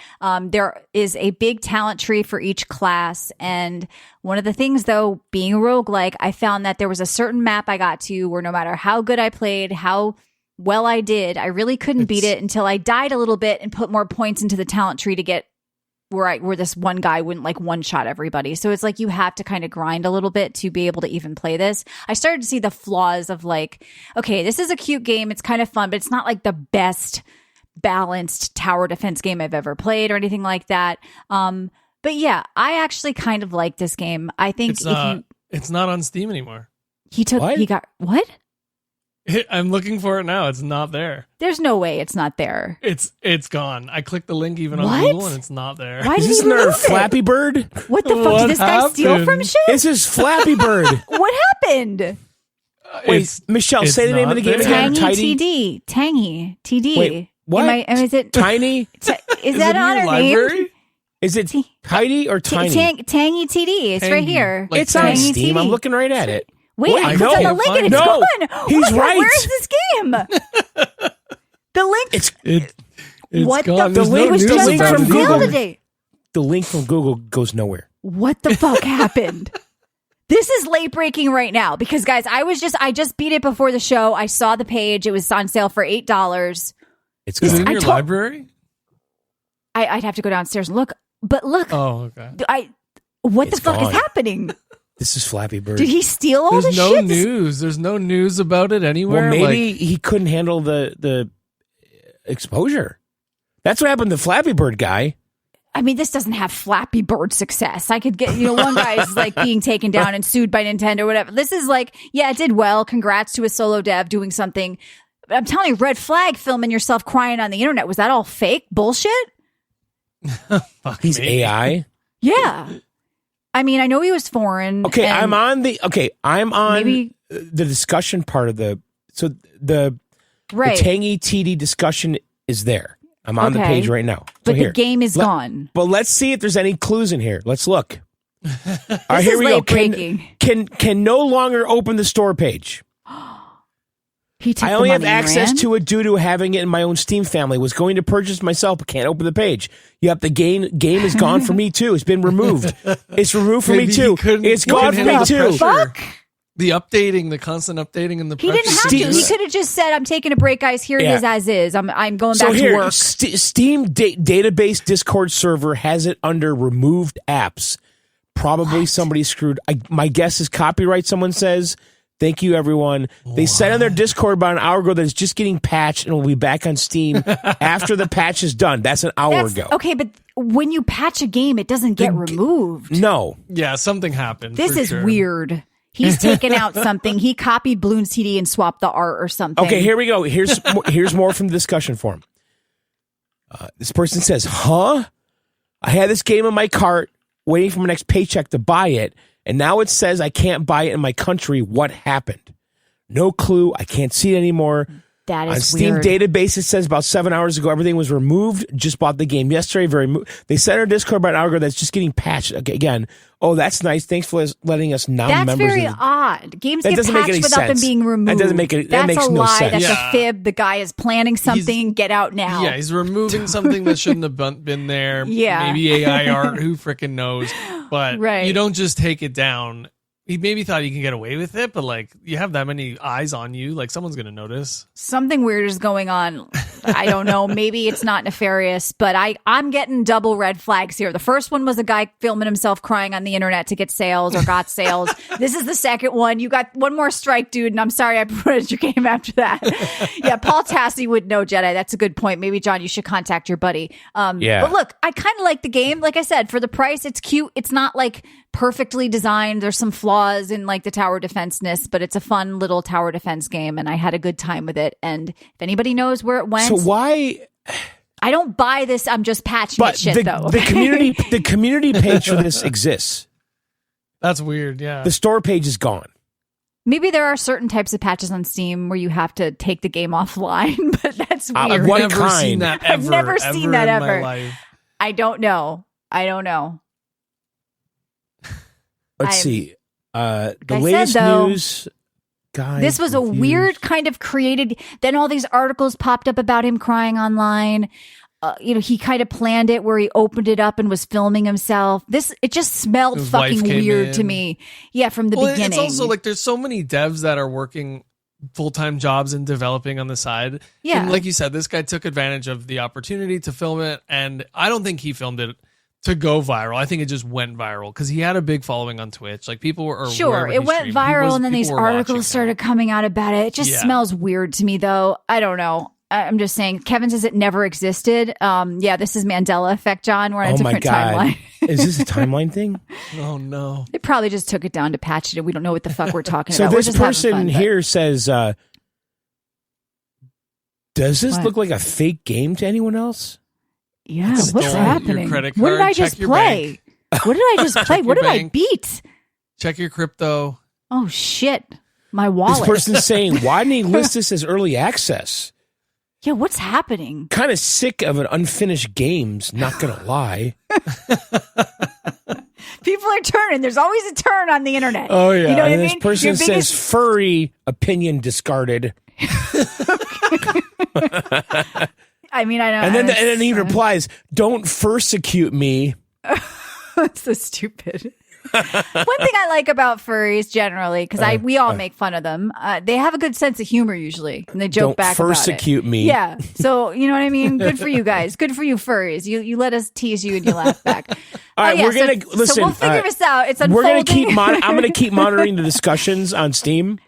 There is a big talent tree for each class. And one of the things, though, being a roguelike, I found that there was a certain map I got to where no matter how good I played, how well I did, I really couldn't beat it until I died a little bit and put more points into the talent tree to get where this one guy wouldn't like one shot everybody. So it's like you have to kind of grind a little bit to be able to even play this. I started to see the flaws of like, okay, this is a cute game. It's kind of fun, but it's not like the best balanced tower defense game I've ever played or anything like that. But yeah, I actually kind of like this game. I think it's not on Steam anymore. What? I'm looking for it now. It's not there. There's no way it's not there. It's gone. I clicked the link even on Google and it's not there. Why is did this he remove another it? Flappy Bird? What the fuck? Did this guy steal from shit? This is Flappy Bird. What happened? Wait, Michelle, say the name of the game again. Tangy TD. Tangy TD. Wait, what? Is it Tiny? Is that on her library? name? Is it Tidy or Tiny? Tangy TD. It's right here. Like it's on Tangy Steam. TD. I'm looking right at it. Wait, I clicked on the link and it's No, gone. he's Oh my God, right. where is this game? The link. It's what gone. the There's link no was news just link about on from it sale Google. either. today. The link from Google goes nowhere. What the fuck happened? This is late breaking right now because guys, I just beat it before the show. I saw the page. It was on sale for $8. It's Is it gone. in your library? I'd have to go downstairs and look. But look, Oh, okay. what It's the fuck gone. is happening? This is Flappy Bird. Did he steal all There's the no shit? news. There's no news about it anywhere. Well, maybe he couldn't handle the exposure. That's what happened to the Flappy Bird guy. I mean, this doesn't have Flappy Bird success. I could get, one guy's like being taken down and sued by Nintendo or whatever. This is like, yeah, it did well. Congrats to a solo dev doing something. But I'm telling you, red flag filming yourself crying on the internet. Was that all fake bullshit? Fuck He's me. AI. Yeah. I mean, I know he was foreign. Okay, and I'm on maybe- the discussion part of the the right. Tangy TD discussion is there. I'm on the Okay. page right now. So But here. the game is gone. But let's see if there's any clues in here. Let's look. All right, This here is we go. late breaking. Can no longer open the store page. He took I only the have money and access ran? to it due to having it in my own Steam family. Was going to purchase myself, but can't open the page. Yep, the game is gone for me too. It's been removed. It's removed for me Maybe too. he couldn't- It's he gone couldn't for me handle the too. pressure. Fuck. The updating, the constant updating, and the He didn't have to. Steam- He could have just said, "I'm taking a break, guys. Here it Yeah. is as is. I'm going So back here, to work." Steam database Discord server has it under removed apps. Probably somebody screwed. My guess is copyright. Someone says. Thank you, everyone. They said on their Discord about an hour ago that it's just getting patched and will be back on Steam after the patch is done. That's an hour ago. Okay, but when you patch a game, it doesn't get removed. No. Yeah, something happened. This for is sure. weird. He's taken out something. He copied Bloons TD and swapped the art or something. Okay, here we go. Here's more from the discussion forum. This person says, "Huh? I had this game in my cart, waiting for my next paycheck to buy it, and now it says I can't buy it in my country. What happened? No clue. I can't see it anymore." That On is Steam weird. database, it says about 7 hours ago, everything was removed. Just bought the game yesterday. They sent our Discord about an hour ago that's just getting patched. Okay, again, oh, that's nice. Thanks for letting us That's non-members. very odd. Games That get doesn't make patched any without them sense. being removed. That doesn't make it- that That's makes a no lie. sense. That's Yeah. a fib. The guy is planning something. Get out now. Yeah, he's removing something that shouldn't have been there. Yeah. Maybe AI art, who freaking knows? But Right. you don't just take it down. He maybe thought he can get away with it, but like you have that many eyes on you, like someone's gonna notice. Something weird is going on. I don't know. Maybe it's not nefarious, but I'm getting double red flags here. The first one was a guy filming himself crying on the internet to get sales or got sales. This is the second one. You got one more strike, dude, and I'm sorry I promoted your game after that. Yeah, Paul Tassi would know, Jedi. That's a good point. Maybe, John, you should contact your buddy. Yeah. But look, I kind of like the game. Like I said, for the price, it's cute. It's not like perfectly designed. There's some flaws in like the tower defense-ness, but it's a fun little tower defense game, and I had a good time with it. And if anybody knows where it went, So why? I don't buy this. I'm just patching But it shit, though. the community page for this exists. That's weird. Yeah. The store page is gone. Maybe there are certain types of patches on Steam where you have to take the game offline, but that's weird. I've What never kind? seen that ever. I've never seen that in my ever. life. I don't know. Let's I'm- see. The I latest said, though, news. Guys, This was a weird kind of created. Then all these articles popped up about him crying online. He kind of planned it where he opened it up and was filming himself. It just smelled His wife fucking came weird to in. me. Yeah, from the Well, beginning. it's also like there's so many devs that are working full-time jobs and developing on the side. Yeah. And like you said, this guy took advantage of the opportunity to film it, and I don't think he filmed it to go viral. I think it just went viral because he had a big following on Twitch. Like people were Sure, wherever it he went streamed, viral, and then people these were watching articles him. started coming out about it. It just Yeah. smells weird to me, though. I don't know. I'm just saying. Kevin says it never existed. Yeah, this is Mandela effect, John. We're on a Oh my different god! timeline. Is this a timeline thing? Oh no! They probably just took it down to patch it. We don't know what the fuck we're talking So about. We're this just having person fun, but- here says, "Does this What? look like a fake game to anyone else?" Yeah, Stole what's your happening? credit What did card, I check just your play? What did I just play? Check What your did I bank. beat? Check your crypto. Oh shit, my This wallet. person's saying, "Why didn't he list this as early access?" Yeah, what's happening? Kind of sick of an unfinished games. Not gonna lie. People are turning. There's always a turn on the internet. Oh yeah. You know what I and this mean? person Your says, biggest- "Furry opinion discarded." I mean, I know. And then he replies, "Don't persecute me." That's so stupid. One thing I like about furries generally, because we all make fun of them, they have a good sense of humor usually, and they joke Don't back about it. persecute me. Yeah, so you know what I mean. Good for you guys. Good for you furries. You let us tease you and you laugh back. All right, we're gonna so listen. we'll figure this out. It's We're unfolding. gonna keep. I'm gonna keep monitoring the discussions on Steam.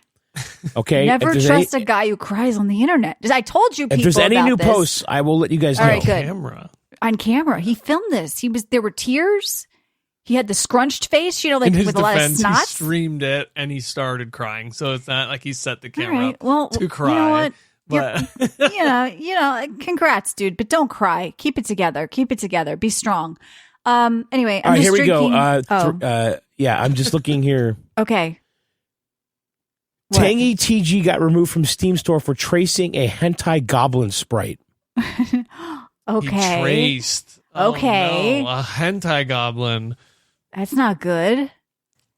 Okay. Never If there's trust any, a guy who cries on the internet. I told you. If People there's any about new this. posts, I will let you guys know. All right, good. Camera. On camera, he filmed this. There were tears. He had the scrunched face, like In his with a lot of defense, he snot. streamed it and he started crying. So it's not like he set the All camera right. up Well, to cry. you know what? But Congrats, dude. But don't cry. Keep it together. Keep it together. Be strong. Anyway, I'm All right, just here we drinking. go. Yeah, I'm just looking here. Okay. What? Tangy TG got removed from Steam Store for tracing a hentai goblin sprite. he Okay. traced. Oh, Okay. no, a hentai goblin. That's not good.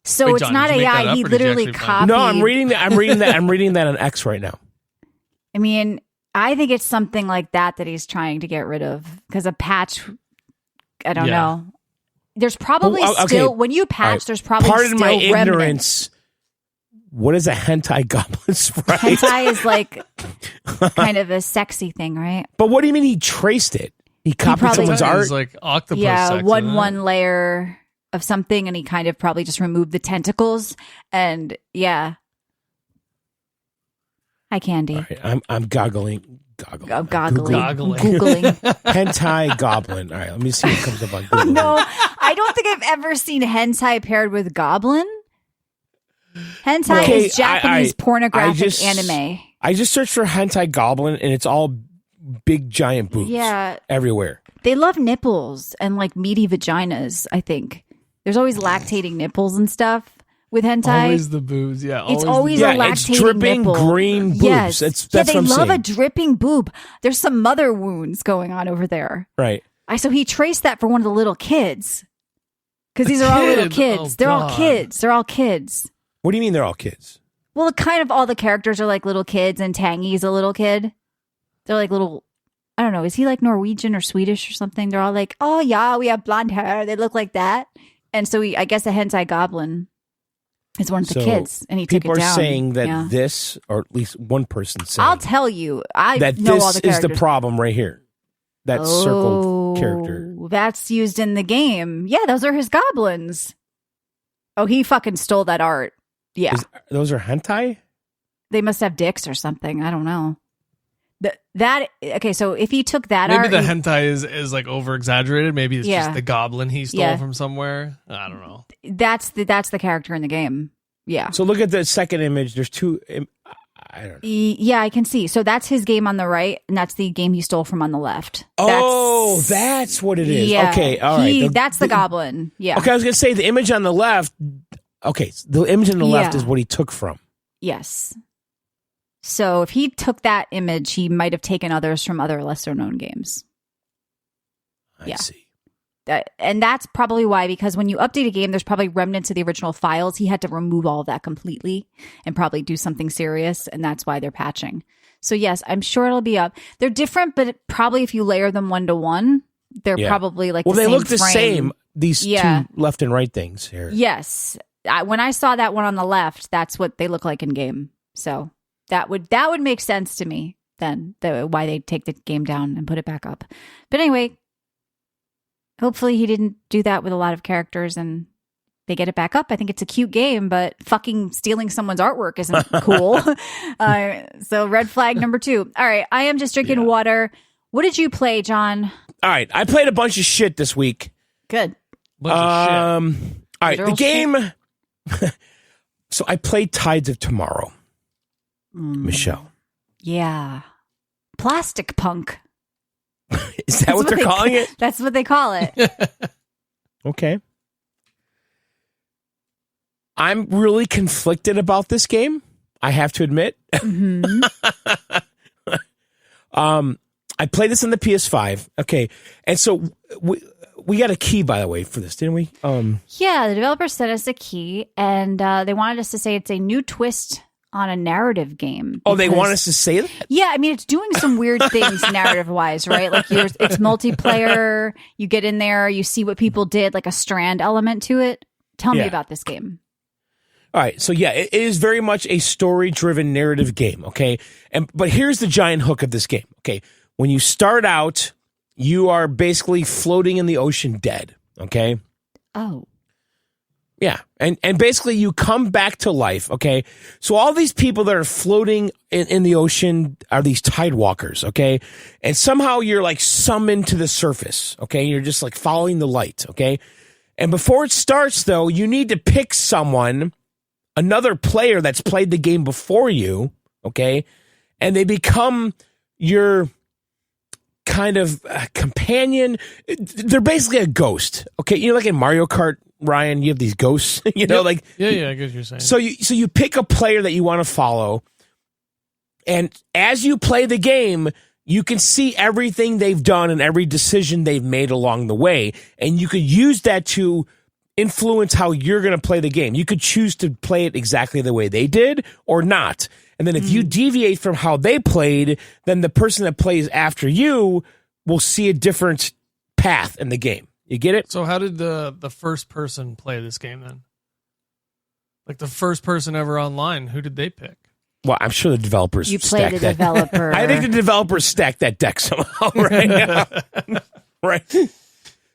So Wait, it's John, not did you make that AI. up He or did you literally actually find copied. No, I'm reading that. I'm reading that on X right now. I mean, I think it's something like that he's trying to get rid of because a patch, I don't know. There's probably still, when you patch, there's probably Pardon still my remnants. Ignorance. What is a hentai goblin sprite? Hentai is like kind of a sexy thing, right? But what do you mean he traced it? He copied someone's art? It's like octopus sex, one layer of something, and he kind of probably just removed the tentacles. And yeah. Hi, Candy. Right, I'm goggling. Googling. Hentai goblin. All right, let me see what comes up on Google. No, I don't think I've ever seen hentai paired with goblin. Hentai is Japanese pornographic anime. I just searched for hentai goblin, and it's all big giant boobs. Yeah, everywhere. They love nipples and like meaty vaginas. I think there's always lactating nipples and stuff. With hentai, always the boobs, it's always a lactating it's dripping nipple. green boobs. Yes, that's they what I'm love saying. a dripping boob. There's some mother wounds going on over there. Right. So he traced that for one of the little kids because these are all little kids. Oh, They're all kids. They're all kids. What do you mean they're all kids? Well, kind of all the characters are like little kids, and Tangy's a little kid. They're like little. I don't know. Is he like Norwegian or Swedish or something? They're all like, oh yeah, we have blonde hair. They look like that. And so I guess a hentai goblin is one of the kids, and he took it down. People are saying that this, or at least one person saying, I'll tell you, I that know this all the characters. is the problem right here. That circled character. That's used in the game. Yeah, those are his goblins. Oh, he fucking stole that art. Yeah, those are hentai. They must have dicks or something. I don't know. Okay, so if he took that maybe art, the hentai is like over exaggerated. Maybe it's just the goblin he stole from somewhere. I don't know. That's the character in the game. Yeah. So look at the second image. There's two. I don't know. Yeah, I can see. So that's his game on the right, and that's the game he stole from on the left. That's what it is. Yeah, okay, all right. That's the goblin. Yeah. Okay, I was gonna say the image on the left. Okay, the image on the left is what he took from. Yes. So if he took that image, he might have taken others from other lesser known games. I see. And that's probably why, because when you update a game, there's probably remnants of the original files. He had to remove all of that completely and probably do something serious. And that's why they're patching. So yes, I'm sure it'll be up. They're different, but probably if you layer them one to one, they're probably like they same look the frame. same. These two left and right things here. Yes. When I saw that one on the left, that's what they look like in game. So that would make sense to me then, why they take the game down and put it back up. But anyway, hopefully he didn't do that with a lot of characters and they get it back up. I think it's a cute game, but fucking stealing someone's artwork isn't cool. So red flag number 2. All right, I am just drinking water. What did you play, John? All right, I played a bunch of shit this week. Good. Bunch of shit. All right, the game. So I played Tides of Tomorrow. Michelle. Yeah. Plastic punk. Is that what they're calling it? That's what they call it. Okay. I'm really conflicted about this game, I have to admit. Mm-hmm. I played this on the PS5. Okay. And so we got a key, by the way, for this, didn't we? Yeah, the developer sent us a key, and they wanted us to say it's a new twist on a narrative game. Oh, they want us to say that? Yeah, I mean, it's doing some weird things narrative-wise, right? Like, it's multiplayer. You get in there, you see what people did, like a strand element to it. Tell me about this game. All right, so yeah, it is very much a story-driven narrative game, okay? But here's the giant hook of this game, okay? When you start out, you are basically floating in the ocean dead, okay? Oh. Yeah, and basically you come back to life, okay? So all these people that are floating in the ocean are these tide walkers, okay? And somehow you're like summoned to the surface, okay? You're just like following the light, okay? And before it starts, though, you need to pick someone, another player that's played the game before you, okay? And they become your kind of companion. They're basically a ghost, okay? You know, like in Mario Kart, Ryan, you have these ghosts, you know, like yeah, I get what you're saying. So you pick a player that you want to follow, and as you play the game, you can see everything they've done and every decision they've made along the way, and you could use that to influence how you're going to play the game. You could choose to play it exactly the way they did or not. And then if you deviate from how they played, then the person that plays after you will see a different path in the game. You get it? So how did the first person play this game then? Like the first person ever online, who did they pick? Well, I'm sure the developers You played the developer. I think the developers stacked that deck somehow, right? Right.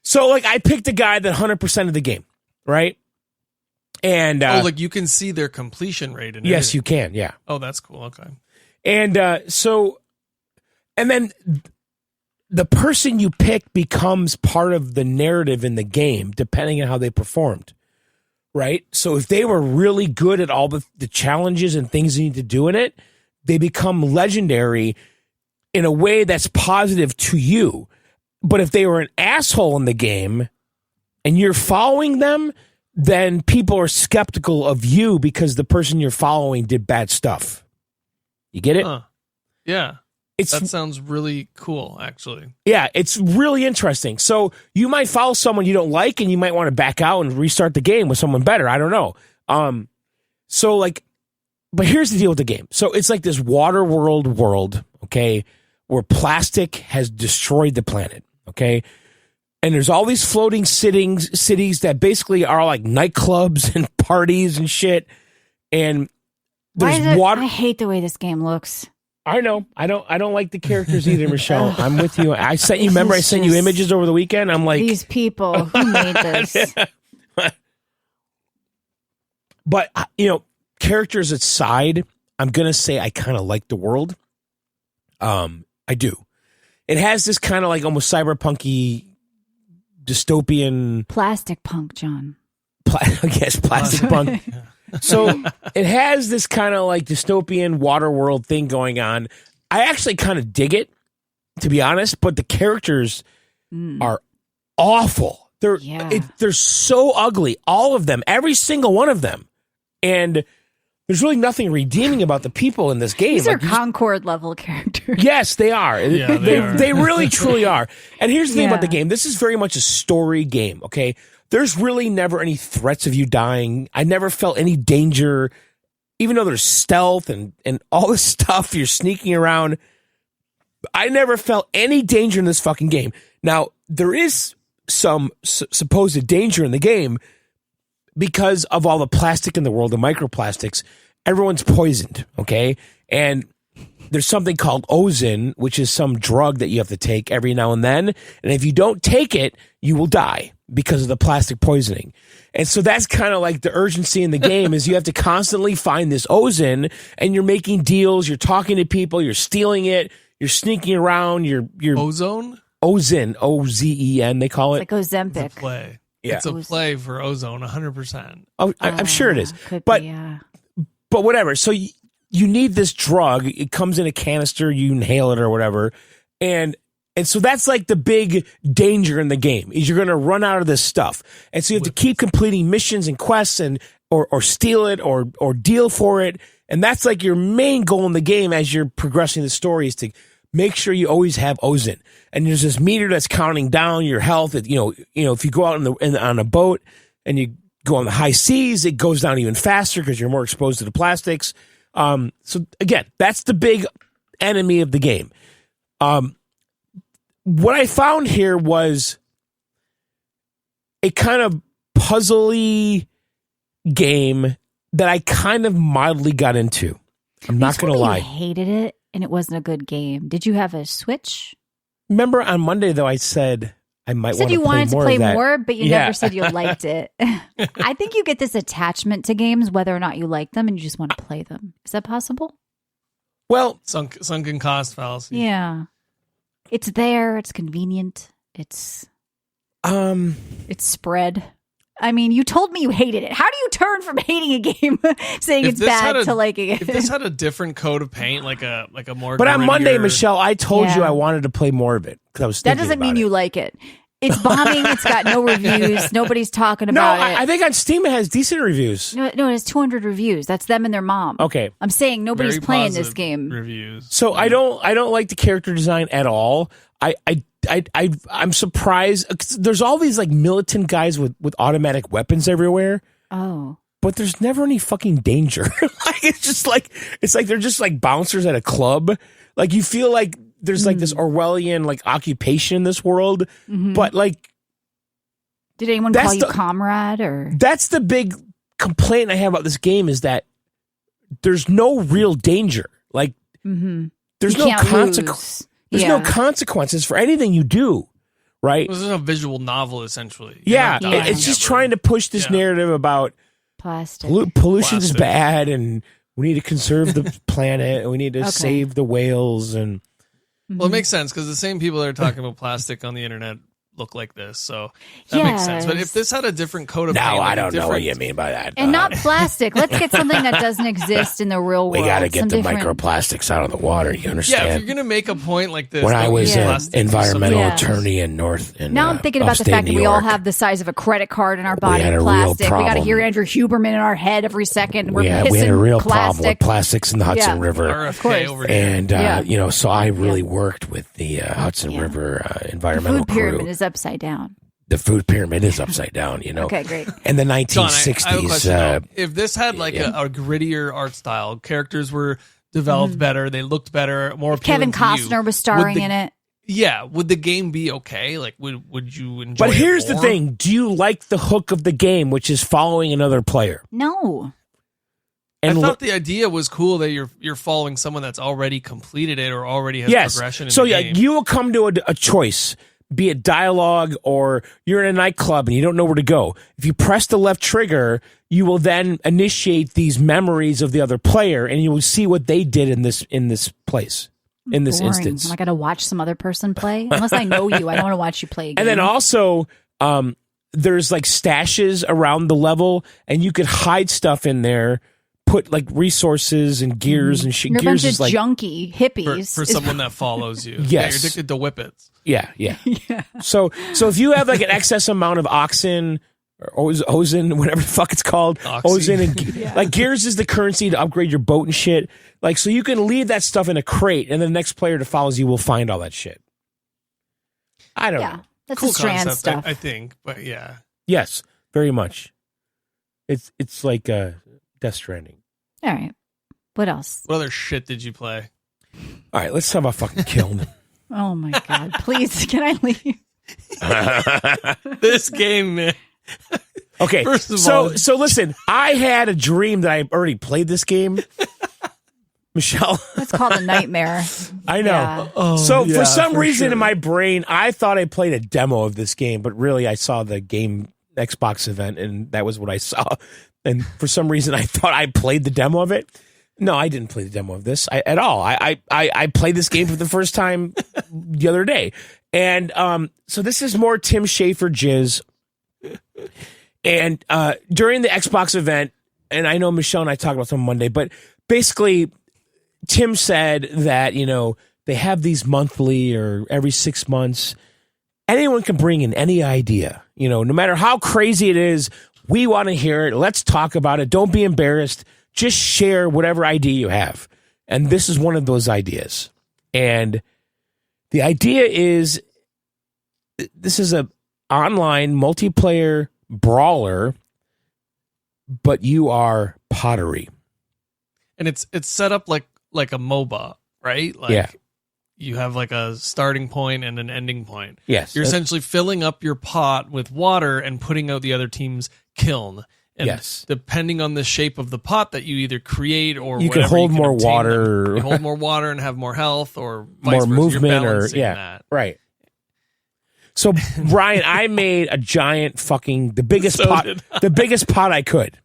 So, like, I picked a guy that 100% of the game, right? And like you can see their completion rate. And yes, everything. you can. Yeah. Oh, that's cool. Okay. And and then the person you pick becomes part of the narrative in the game, depending on how they performed. Right? So if they were really good at all the challenges and things you need to do in it, they become legendary in a way that's positive to you. But if they were an asshole in the game and you're following them, then people are skeptical of you because the person you're following did bad stuff. You get it? Yeah. That sounds really cool, actually. Yeah, it's really interesting. So you might follow someone you don't like, and you might want to back out and restart the game with someone better. I don't know. But here's the deal with the game. So it's like this water world, okay, where plastic has destroyed the planet, okay? And there's all these floating cities that basically are like nightclubs and parties and shit. And there's water. I hate the way this game looks. I know. I don't like the characters either, Michelle. I'm with you. I sent you images over the weekend. I'm like, these people who made this. But characters aside, I'm gonna say I kind of like the world. I do. It has this kind of like almost cyberpunky, dystopian plastic punk, John. Yes, plastic punk. So it has this kind of like dystopian water world thing going on. I actually kind of dig it, to be honest, but the characters are awful. They're so ugly, all of them, every single one of them. And there's really nothing redeeming about the people in this game. These are Concord level characters. Yes, they are. Yeah, they really truly are. And here's the thing about the game. This is very much a story game, okay? There's really never any threats of you dying. I never felt any danger, even though there's stealth and all this stuff. You're sneaking around. I never felt any danger in this fucking game. Now, there is some supposed danger in the game because of all the plastic in the world, the microplastics. Everyone's poisoned, okay? And there's something called ozone, which is some drug that you have to take every now and then. And if you don't take it, you will die because of the plastic poisoning. And so that's kind of like the urgency in the game is you have to constantly find this ozone, and you're making deals, you're talking to people, you're stealing it, you're sneaking around, you're Ozone? Ozone, O-Z-E-N, they call it. Like Ozempic. It's a play. Yeah. It's a play for ozone, 100%. Oh, I'm sure it is. Could But be, yeah. But whatever. So you need this drug. It comes in a canister. You inhale it or whatever. And so that's like the big danger in the game is you're going to run out of this stuff. And so you have to keep completing missions and quests or steal it or deal for it. And that's like your main goal in the game as you're progressing the story is to make sure you always have ozone. And there's this meter that's counting down your health. If you go out on a boat and you go on the high seas, it goes down even faster because you're more exposed to the plastics. So again, that's the big enemy of the game. What I found here was a kind of puzzly game that I kind of mildly got into. I'm not going to lie. You hated it and it wasn't a good game. Did you have a Switch? Remember on Monday though, I said I might want to play more. You wanted to play of that. more, but you never said you liked it. I think you get this attachment to games, whether or not you like them, and you just want to play them. Is that possible? Well, sunken cost fallacy. Yeah, it's there. It's convenient. It's spread. I mean, you told me you hated it. How do you turn from hating a game, saying it's bad, to liking it? If this had a different coat of paint, like a more. But on Monday, grittier- Michelle, I told you I wanted to play more of it because I was. That Thinking doesn't about mean it. you like it. It's bombing. It's got no reviews. Nobody's talking No, about it. I think on Steam it has decent reviews. No, it has 200 reviews. That's them and their mom. Okay, I'm saying nobody's very playing this positive game. Reviews. so I don't like the character design at all. I'm surprised. There's all these like militant guys with automatic weapons everywhere. Oh, but there's never any fucking danger. Like it's like they're just like bouncers at a club. Like you feel like there's like this Orwellian like occupation in this world, but like, did anyone call you comrade or? That's the big complaint I have about this game is that there's no real danger. Like there's no consequence. There's no consequences for anything you do. Right? This is a visual novel, essentially. It's just trying to push this narrative about plastic. Pollution is bad, and we need to conserve the planet, and we need to save the whales. And well, it makes sense because the same people that are talking about plastic on the internet look like this, so that makes sense. But if this had a different coat of paint, I don't know what you mean by that. And not plastic. Let's get something that doesn't exist in the real world. We got to get the microplastics out of the water. You understand? Yeah, if you're gonna make a point like this, when I was an environmental attorney in now I'm thinking about the fact that we all have the size of a credit card in our body. Plastic. We got to hear Andrew Huberman in our head every second. We had a real problem with plastics in the Hudson River. RFK over here. And so I really worked with the Hudson River environmental crew. The food pyramid is upside down. The food pyramid is upside down, Okay, great. In the 1960s. John, I have a question, if this had like a grittier art style, characters were developed better, they looked better, more appealing. Kevin Costner was starring in it. Yeah, would the game be okay? Like, would you enjoy it? But here's the thing: do you like the hook of the game, which is following another player? No. And I thought the idea was cool that you're following someone that's already completed it or already has progression. So the game. you will come to a choice. Be it dialogue or you're in a nightclub and you don't know where to go. If you press the left trigger, you will then initiate these memories of the other player, and you will see what they did in this place, in this instance. Am I got to watch some other person play? Unless I know you, I don't want to watch you play a game. And then also, there's like stashes around the level, and you could hide stuff in there. Put like resources and gears and shit. You're Gears a bunch is of like junkie hippies for someone that follows you. Yes, you're addicted to whippets. Yeah. So if you have like an excess amount of oxen or ozen, whatever the fuck it's called, ozen and like gears is the currency to upgrade your boat and shit. Like so you can leave that stuff in a crate, and the next player that follows you will find all that shit. I don't know. That's cool a Strand concept, stuff. I think, but yeah. Yes, very much. It's like Death Stranding. All right. What else? What other shit did you play? All right, let's talk about fucking Kiln. Oh my God. Please, can I leave? This game, man. Okay, First of all, so listen, I had a dream that I already played this game. Michelle. That's called a nightmare. I know. Yeah. For some reason in my brain, I thought I played a demo of this game, but really I saw the game Xbox event, and that was what I saw. And for some reason, I thought I played the demo of it. No, I didn't play the demo of this at all. I played this game for the first time the other day. And so this is more Tim Schafer jizz. And during the Xbox event, and I know Michelle and I talked about this on Monday, but basically Tim said that, they have these monthly or every 6 months. Anyone can bring in any idea, no matter how crazy it is. We want to hear it. Let's talk about it. Don't be embarrassed. Just share whatever idea you have. And this is one of those ideas. And the idea is this is a online multiplayer brawler, but you are pottery. And it's set up like a MOBA, right? Like you have like a starting point and an ending point. Yes. You're essentially filling up your pot with water and putting out the other team's kiln. And depending on the shape of the pot that you either create or you can hold more water. You hold more water and have more health or more vice versa. movement or that. Right. So Ryan, I made a giant fucking the biggest pot I could.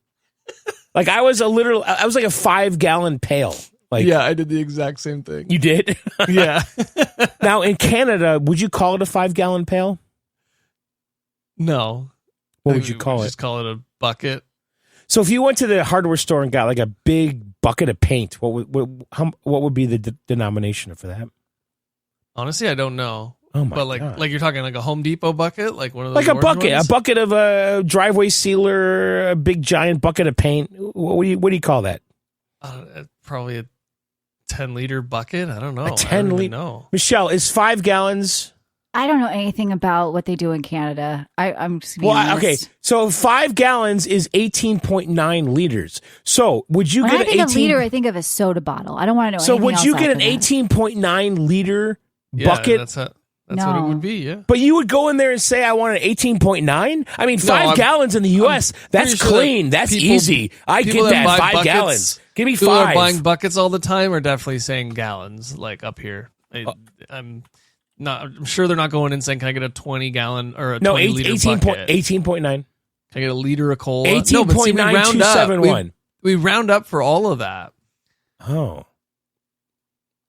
Like I was like a 5-gallon pail. Like, yeah, I did the exact same thing. You did? Yeah. Now in Canada, would you call it a 5-gallon pail? No. What would you call it? Just call it a bucket. So if you went to the hardware store and got like a big bucket of paint, what would be the denomination for that? Honestly, I don't know. Oh my God. But like you're talking like a Home Depot bucket, like one of those like ones? a bucket of a driveway sealer, a big giant bucket of paint. What do you call that? Probably a 10-liter bucket. I don't know. A 10 liter. No. Michelle, is 5 gallons I don't know anything about what they do in Canada. I'm just being honest. Okay. So 5 gallons is 18.9 liters. So would you When get I think an of liter, I think of a soda bottle. I don't want to know. So anything would else you get after an that. 18.9 liter bucket? That's what it No. would be. Yeah. But you would go in there and say, I want an 18.9? I mean, 5 gallons in the U.S., that's pretty sure clean. that That's people- easy. I people get that that. buy 5 buckets- gallons. Give me People 5. are buying buckets all the time are definitely saying gallons, like up here. I'm sure they're not going and saying, can I get a 20 gallon or a 20 liter 18.9. bucket? Can I get a liter of cola? 18.9271. We round up for all of that Oh.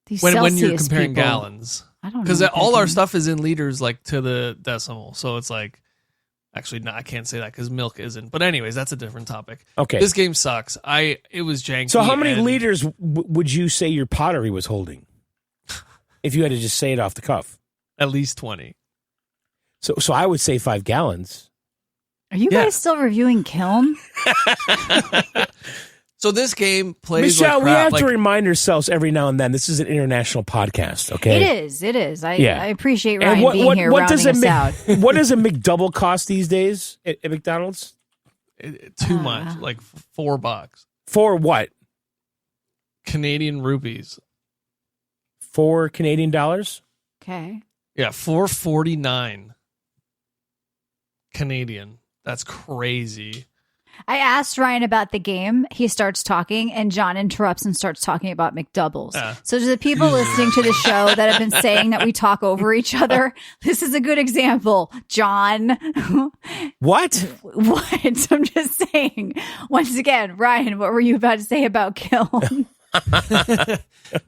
These when you're Celsius comparing people. gallons. I don't know. Because what all they're our doing. stuff is in liters, like to the decimal. So it's like, actually, no, I can't say that because milk isn't. But anyways, that's a different topic. Okay. This game sucks. It was janky. So how many and liters would you say your pottery was holding? If you had to just say it off the cuff. At least 20. So I would say 5 gallons. Are you guys still reviewing Kiln? So this game plays Michelle, like we crap. have to remind ourselves every now and then this is an international podcast, okay? It is. I Yeah. appreciate Ryan being here rounding us out. What does a McDouble cost these days at McDonald's? Too much, like $4. For what? Canadian rupees. 4 Canadian dollars? Okay. Yeah, $4.49 Canadian. That's crazy. I asked Ryan about the game. He starts talking, and John interrupts and starts talking about McDoubles. So to the people listening to the show that have been saying that we talk over each other, this is a good example. John. What? What? I'm just saying. Once again, Ryan, what were you about to say about Kiln?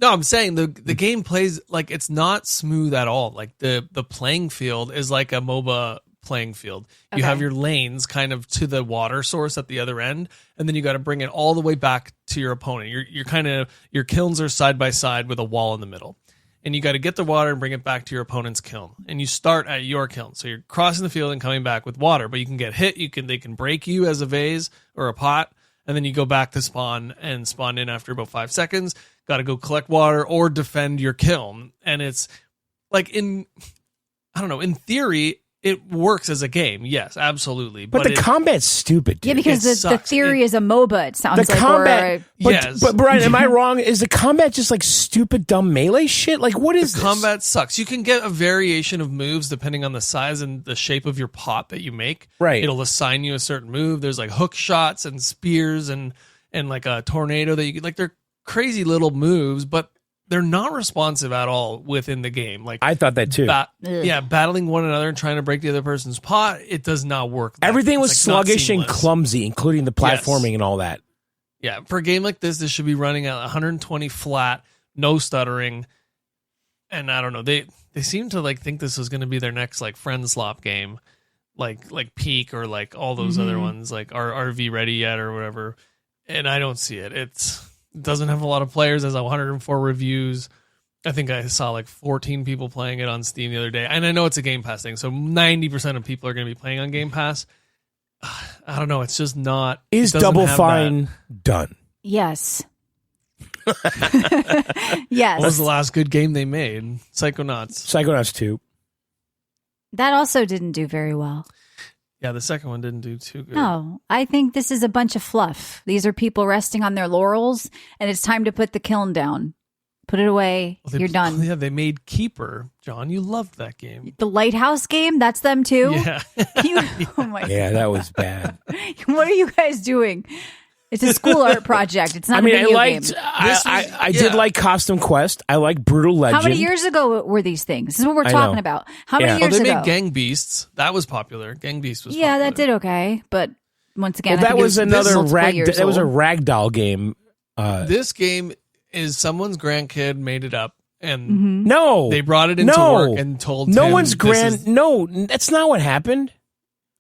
No, I'm saying the game plays like it's not smooth at all. Like the playing field is like a MOBA playing field. You have your lanes kind of to the water source at the other end, and then you got to bring it all the way back to your opponent. Your kilns are side by side with a wall in the middle, and you got to get the water and bring it back to your opponent's kiln. And you start at your kiln, so you're crossing the field and coming back with water. But you can get hit. They can break you as a vase or a pot, and then you go back to spawn and spawn in after about 5 seconds. Got to go collect water or defend your kiln, and it's like in theory. It works as a game, yes, absolutely. But the combat's stupid, dude. Yeah, because the theory is a MOBA, it sounds the like. combat, yes. But Brian, am I wrong? Is the combat just like stupid, dumb melee shit? Like, what is the this? combat sucks. You can get a variation of moves depending on the size and the shape of your pot that you make. Right. It'll assign you a certain move. There's like hook shots and spears and like a tornado that you like. They're crazy little moves, but they're not responsive at all within the game. Like I thought that too. Battling one another and trying to break the other person's pot, it does not work. Everything was it's, like, sluggish and seamless. clumsy, including the platforming and all that. Yeah, for a game like this should be running at 120 flat, no stuttering. And I don't know, they seem to like think this was going to be their next like friend slop game, like Peak or like all those other ones, like RV Ready Yet or whatever. And I don't see it. It doesn't have a lot of players. It has 104 reviews. I think I saw like 14 people playing it on Steam the other day. And I know it's a Game Pass thing, so 90% of people are going to be playing on Game Pass. I don't know. It's just not. Is Double Fine done? Yes. Yes. What was the last good game they made? Psychonauts. Psychonauts 2. That also didn't do very well. Yeah, the second one didn't do too good. No, I think this is a bunch of fluff. These are people resting on their laurels, and it's time to put the kiln down. Put it away. You're done. Yeah, they made Keeper. John, you loved that game. The Lighthouse game, that's them too? Yeah. Oh my God. Yeah, that was bad. What are you guys doing? It's a school art project. It's not a video game. I did like Costume Quest. I like Brutal Legend. How many years ago were these things? This is what we're talking about. How many years they ago? made Gang Beasts. That was popular. Gang Beasts was popular. Yeah, that did okay. But once again, that was another that was a ragdoll game. This game is someone's grandkid made it up. And no, they brought it into work and told no him one's No, that's not what happened.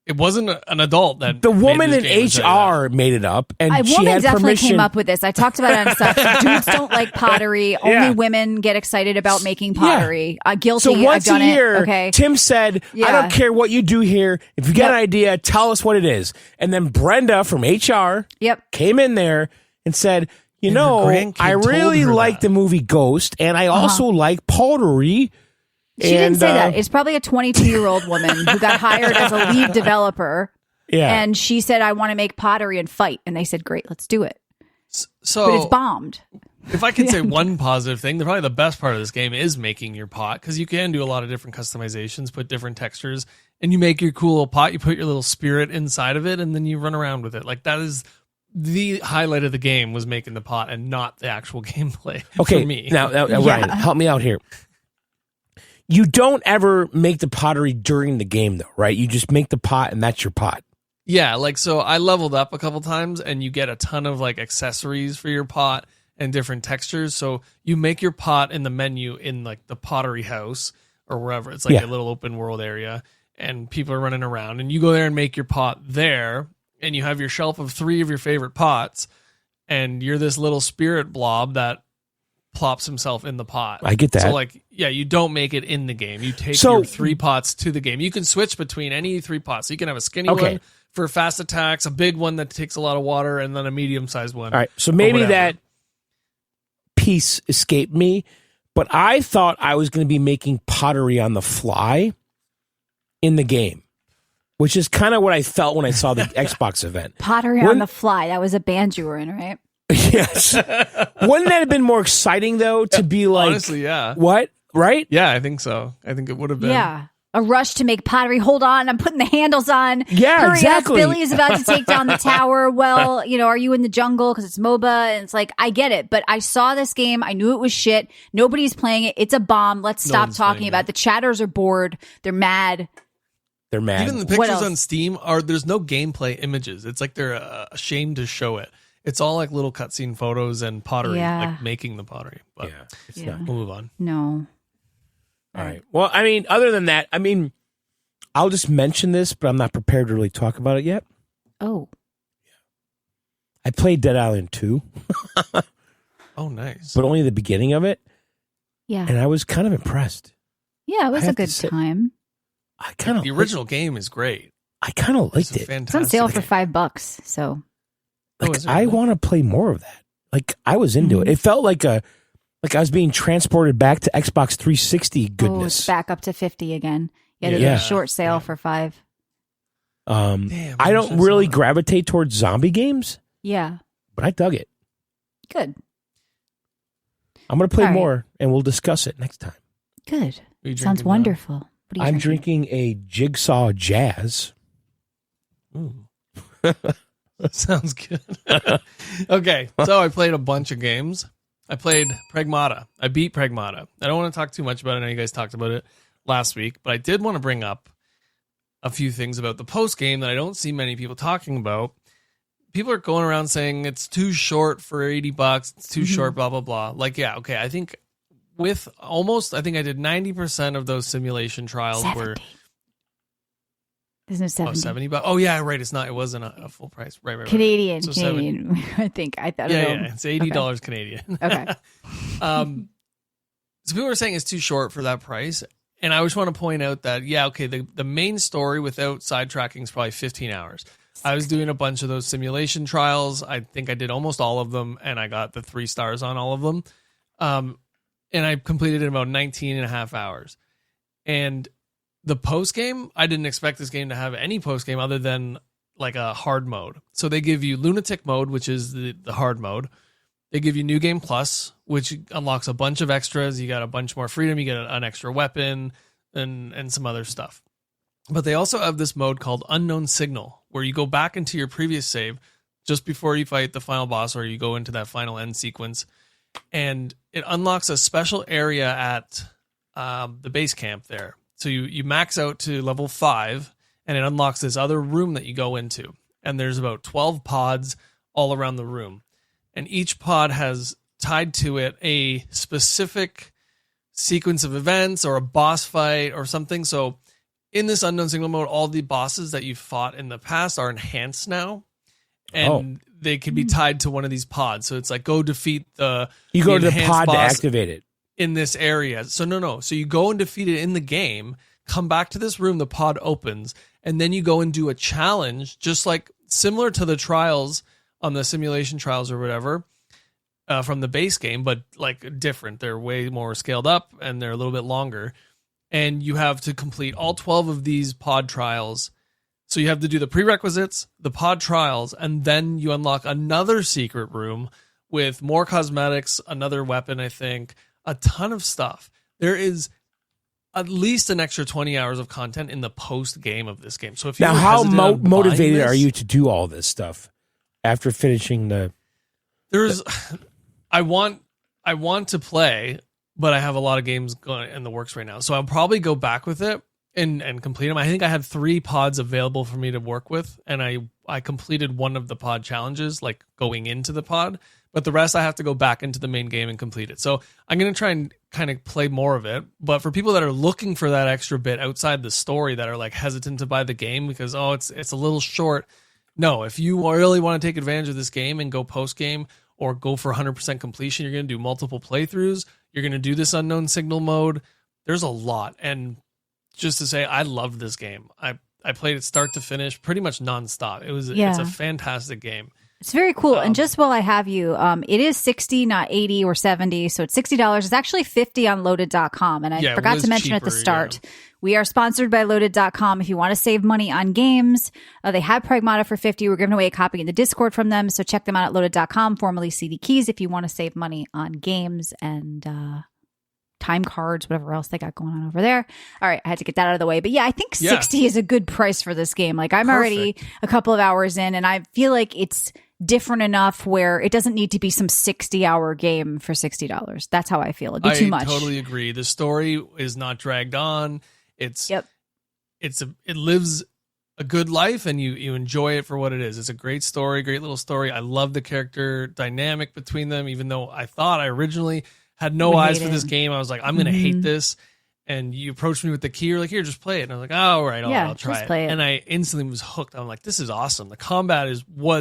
It wasn't an adult that the woman made in this game, HR made it up, and a she woman had definitely permission. came up with this. I talked about it on stuff. Dudes don't like pottery. Only women get excited about making pottery. Guilty. So once I've done a year, okay. Tim said, "I don't care what you do here. If you get an idea, tell us what it is." And then Brenda from HR came in there and said, "You know, I really like the movie Ghost, and I also like pottery. She didn't say that. It's probably a 22-year-old woman who got hired as a lead developer. Yeah. And she said, I want to make pottery and fight. And they said, great, let's do it. So but it's bombed. If I can say one positive thing, probably the best part of this game is making your pot, because you can do a lot of different customizations, put different textures, and you make your cool little pot. You put your little spirit inside of it, and then you run around with it. Like, that is the highlight of the game, was making the pot and not the actual gameplay. Okay, for me. now Ryan, help me out here. You don't ever make the pottery during the game, though, right? You just make the pot, and that's your pot. Yeah, like, so I leveled up a couple times, and you get a ton of like accessories for your pot and different textures. So you make your pot in the menu in like the pottery house or wherever. It's like a little open world area, and people are running around, and you go there and make your pot there, and you have your shelf of 3 of your favorite pots, and you're this little spirit blob that plops himself in the pot. I get that. So like, yeah, you don't make it in the game. You take your 3 pots to the game. You can switch between any 3 pots. So you can have a skinny one for fast attacks, a big one that takes a lot of water, and then a medium-sized one. All right, so maybe that piece escaped me, but I thought I was going to be making pottery on the fly in the game, which is kind of what I felt when I saw the Xbox event. Pottery on the fly. That was a band you were in, right? Yes. Wouldn't that have been more exciting, though, to be like, honestly, yeah. What? Right? Yeah, I think so. I think it would have been. Yeah. A rush to make pottery. Hold on, I'm putting the handles on. Yeah, hurry exactly. up. Billy is about to take down the tower. Well, are you in the jungle because it's MOBA? And it's like, I get it, but I saw this game. I knew it was shit. Nobody's playing it. It's a bomb. Let's stop talking about it. The chatters are bored. They're mad. They're mad. Even the pictures on Steam there's no gameplay images. It's like they're ashamed to show it. It's all like little cutscene photos and pottery, like making the pottery. But it's not. We'll move on. No. All right. Well, I mean, other than that, I'll just mention this, but I'm not prepared to really talk about it yet. Oh. I played Dead Island 2. Oh, nice. But only the beginning of it. Yeah. And I was kind of impressed. Yeah, it was a good time. I kind of the original game is great. I kind of liked it. It's on sale for $5, so I want to play more of that. Like, I was into it. It felt like I was being transported back to Xbox 360 goodness. Oh, it's back up to 50 again. Yeah, they did a short sale for $5. Damn, I don't really gravitate towards zombie games. Yeah. But I dug it. Good. I'm going to play more, and we'll discuss it next time. Good. Sounds wonderful. What are you drinking a Jigsaw Jazz. Ooh. Sounds good. Okay, so I played a bunch of games. I played Pragmata. I beat Pragmata. I don't want to talk too much about it. I know you guys talked about it last week, but I did want to bring up a few things about the post game that I don't see many people talking about. People are going around saying it's too short for $80. It's too short, blah, blah, blah. Like, yeah, okay. I think I did 90% of those simulation trials 70. were. There's no 70. $70. Oh, yeah, right. It wasn't a full price. Right. Canadian. So Canadian. I think. I thought. Yeah. It's $80 Canadian. Okay. So people are saying it's too short for that price. And I just want to point out that, the main story without sidetracking is probably 15 hours. I was doing a bunch of those simulation trials. I think I did almost all of them, and I got the 3 stars on all of them. And I completed it in about 19 and a half hours. And the post game, I didn't expect this game to have any post game other than like a hard mode. So they give you Lunatic mode, which is the hard mode. They give you New Game Plus, which unlocks a bunch of extras. You got a bunch more freedom. You get an extra weapon and some other stuff. But they also have this mode called Unknown Signal, where you go back into your previous save just before you fight the final boss, or you go into that final end sequence. And it unlocks a special area at the base camp there. So you max out to level 5, and it unlocks this other room that you go into. And there's about 12 pods all around the room. And each pod has tied to it a specific sequence of events or a boss fight or something. So in this Unknown Signal mode, all the bosses that you've fought in the past are enhanced now. And they can be tied to one of these pods. So it's like, go defeat the You go to the pod to boss activate it. in this area. So no. So you go and defeat it in the game, come back to this room, the pod opens, and then you go and do a challenge, just like similar to the trials on the simulation trials or whatever from the base game, but like different. They're way more scaled up and they're a little bit longer. and you have to complete all 12 of these pod trials. So you have to do the prerequisites, the pod trials, and then you unlock another secret room with more cosmetics, another weapon, I think, a ton of stuff. There is at least an extra 20 hours of content in the post game of this game. So if you now, how motivated are you to do all this stuff after finishing the? I want to play, but I have a lot of games going in the works right now. So I'll probably go back with it and complete them. I think I had 3 pods available for me to work with, and I completed one of the pod challenges, like going into the pod, but the rest I have to go back into the main game and complete it. So I'm going to try and kind of play more of it. But for people that are looking for that extra bit outside the story, that are like hesitant to buy the game because, it's a little short. No, if you really want to take advantage of this game and go post game or go for 100% completion, you're going to do multiple playthroughs. You're going to do this unknown signal mode. There's a lot. And just to say, I loved this game. I played it start to finish, pretty much nonstop. It's a fantastic game. It's very cool. And just while I have you, it is $60, not $80 or $70. So it's $60. It's actually $50 on loaded.com. And I forgot to mention at the start, we are sponsored by loaded.com. If you want to save money on games, they had Pragmata for $50. We're giving away a copy in the Discord from them. So check them out at loaded.com, formerly CD Keys, if you want to save money on games and time cards, whatever else they got going on over there. All right, I had to get that out of the way. But yeah, I think 60 is a good price for this game. Like I'm already a couple of hours in, and I feel like it's different enough where it doesn't need to be some 60-hour game for $60. That's how I feel. It'd be too much. I totally agree. The story is not dragged on. It lives a good life, and you enjoy it for what it is. It's a great story, great little story. I love the character dynamic between them, even though I thought I originally had no eyes for this game. I was like, I'm going to hate this. And you approached me with the key. You're like, here, just play it. And I was like, oh, all right, I'll try it. And I instantly was hooked. I'm like, this is awesome. The combat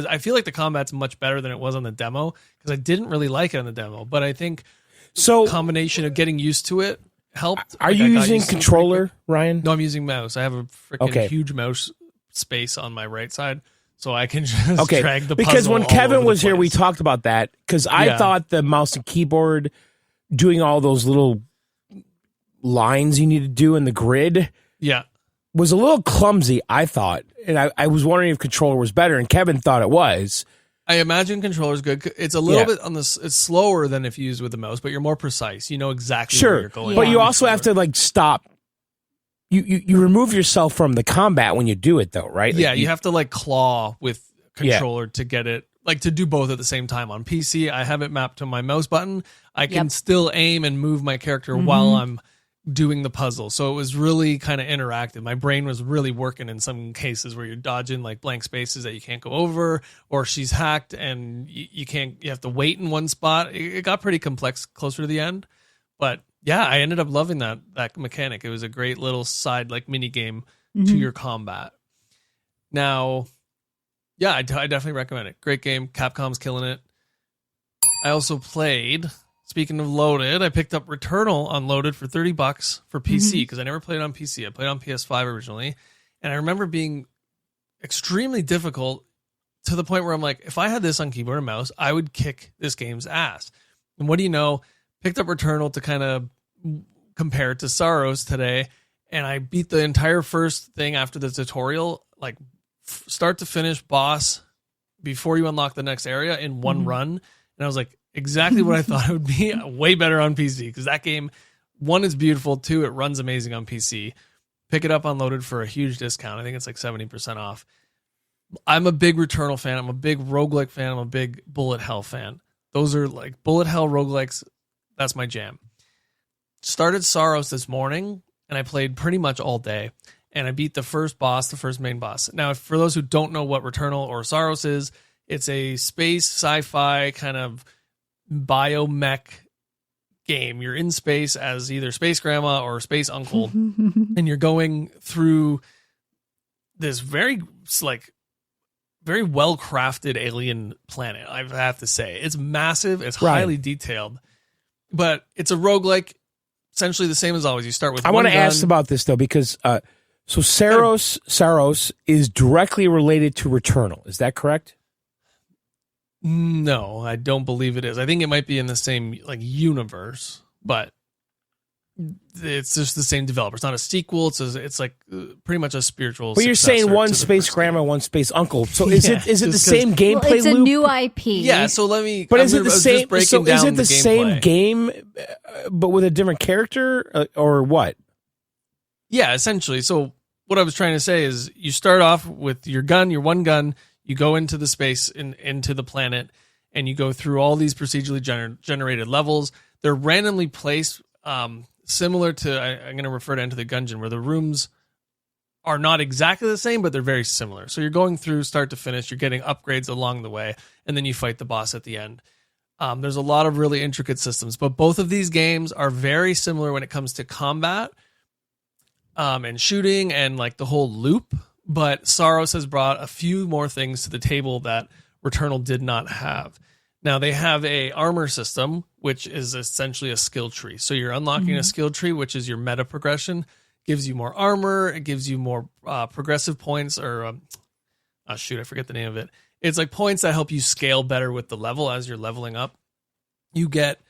I feel like the combat's much better than it was on the demo because I didn't really like it on the demo. But I think the combination of getting used to it helped. Are you using controller, Ryan? No, I'm using mouse. I have a freaking huge mouse space on my right side. So I can just drag the puzzle because when all Kevin over was the here, we place. talked about that because I thought the mouse and keyboard doing all those little lines you need to do in the grid was a little clumsy, I thought. And I was wondering if controller was better, and Kevin thought it was. I imagine controller's good. It's a little bit on this. It's slower than if used with the mouse, but you're more precise. You know exactly where you're going. But you also have to like stop. You remove yourself from the combat when you do it, though, right? Like, you have to like claw with controller to get it. Like to do both at the same time. On PC, I have it mapped to my mouse button. I can still aim and move my character while I'm doing the puzzle. So it was really kind of interactive. My brain was really working in some cases where you're dodging like blank spaces that you can't go over, or she's hacked and you have to wait in one spot. It got pretty complex closer to the end. But yeah, I ended up loving that mechanic. It was a great little side like mini game to your combat. Now, yeah, I definitely recommend it. Great game. Capcom's killing it. I also played, speaking of Loaded, I picked up Returnal on Loaded for $30 for PC because I never played it on PC. I played on PS5 originally. And I remember being extremely difficult to the point where I'm like, if I had this on keyboard and mouse, I would kick this game's ass. And what do you know? Picked up Returnal to kind of compare it to Saros today. And I beat the entire first thing after the tutorial, like start to finish boss before you unlock the next area in one run. And I was like, exactly what I thought it would be. Way better on PC because that game, 1, is beautiful. 2, it runs amazing on PC. Pick it up on Loaded for a huge discount. I think it's like 70% off. I'm a big Returnal fan. I'm a big roguelike fan. I'm a big bullet hell fan. Those are like bullet hell roguelikes. That's my jam. Started Saros this morning and I played pretty much all day. And I beat the first main boss. Now, for those who don't know what Returnal or Saros is, it's a space sci-fi kind of biomech game. You're in space as either space grandma or space uncle, and you're going through this very well-crafted alien planet, I have to say. It's massive, it's highly detailed, but it's a roguelike, essentially the same as always. You start with I want to ask about this, though, because so Saros is directly related to Returnal. Is that correct? No, I don't believe it is. I think it might be in the same like universe, but It's just the same developer. It's not a sequel. It's like pretty much a spiritual. But you're saying one space grandma, one space uncle. So is it the same gameplay well, it's loop? a new IP. Yeah. So let me. But is it the same? So is it the same game, but with a different character, or what? Yeah, essentially. So what I was trying to say is, you start off with your one gun. You go into the space into the planet, and you go through all these procedurally generated levels. They're randomly placed. Similar to, I'm going to refer to Enter the Gungeon, where the rooms are not exactly the same, but they're very similar. So you're going through start to finish, you're getting upgrades along the way, and then you fight the boss at the end. There's a lot of really intricate systems, but both of these games are very similar when it comes to combat and shooting and like the whole loop. But Saros has brought a few more things to the table that Returnal did not have. Now, they have a armor system, which is essentially a skill tree. So you're unlocking a skill tree, which is your meta progression. Gives you more armor. It gives you more progressive points, or I forget the name of it. It's like points that help you scale better with the level as you're leveling up. You get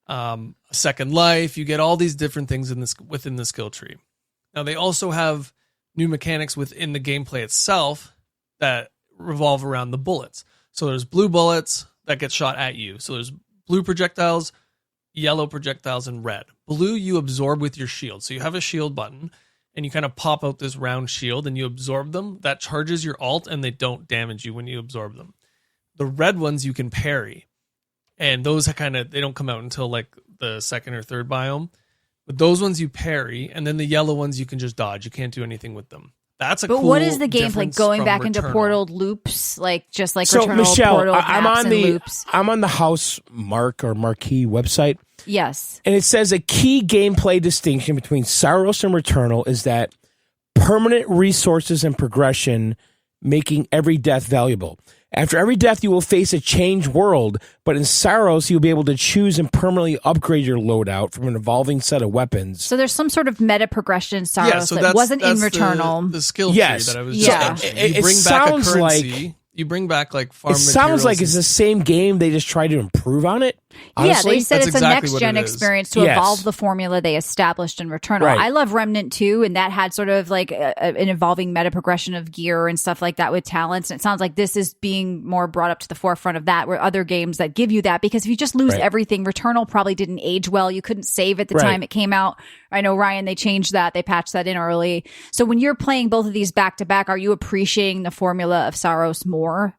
a second life. You get all these different things within the skill tree. Now, they also have new mechanics within the gameplay itself that revolve around the bullets. So there's blue bullets that get shot at you. So there's blue projectiles, yellow projectiles, and red. Blue you absorb with your shield. So you have a shield button, and you kind of pop out this round shield, and you absorb them. That charges your ult, and they don't damage you when you absorb them. The red ones you can parry, and those they don't come out until like the second or third biome. But those ones you parry, and then the yellow ones you can just dodge. You can't do anything with them. That's but cool what is the game like? Going back into portal loops, just like Returnal, Michelle, portal maps and loops. I'm on the House Marquee website. Yes, and it says a key gameplay distinction between Saros and Returnal is that permanent resources and progression, making every death valuable. After every death, you will face a changed world, but in Saros, you'll be able to choose and permanently upgrade your loadout from an evolving set of weapons. So there's some sort of meta progression in Saros that wasn't in Returnal. The skill tree that I was just mentioning. You bring back a currency. You bring back like farm materials. It sounds like it's the same game. They just try to improve on it. Yeah, Honestly. they said That's it's exactly a next-gen experience to evolve the formula they established in Returnal. Right. I love Remnant 2, and that had sort of like an evolving meta progression of gear and stuff like that with talents. And it sounds like this is being more brought up to the forefront of that, where other games that give you that. Because if you just lose everything, Returnal probably didn't age well. You couldn't save at the time it came out. I know, Ryan, they changed that. They patched that in early. So when you're playing both of these back-to-back, are you appreciating the formula of Saros more?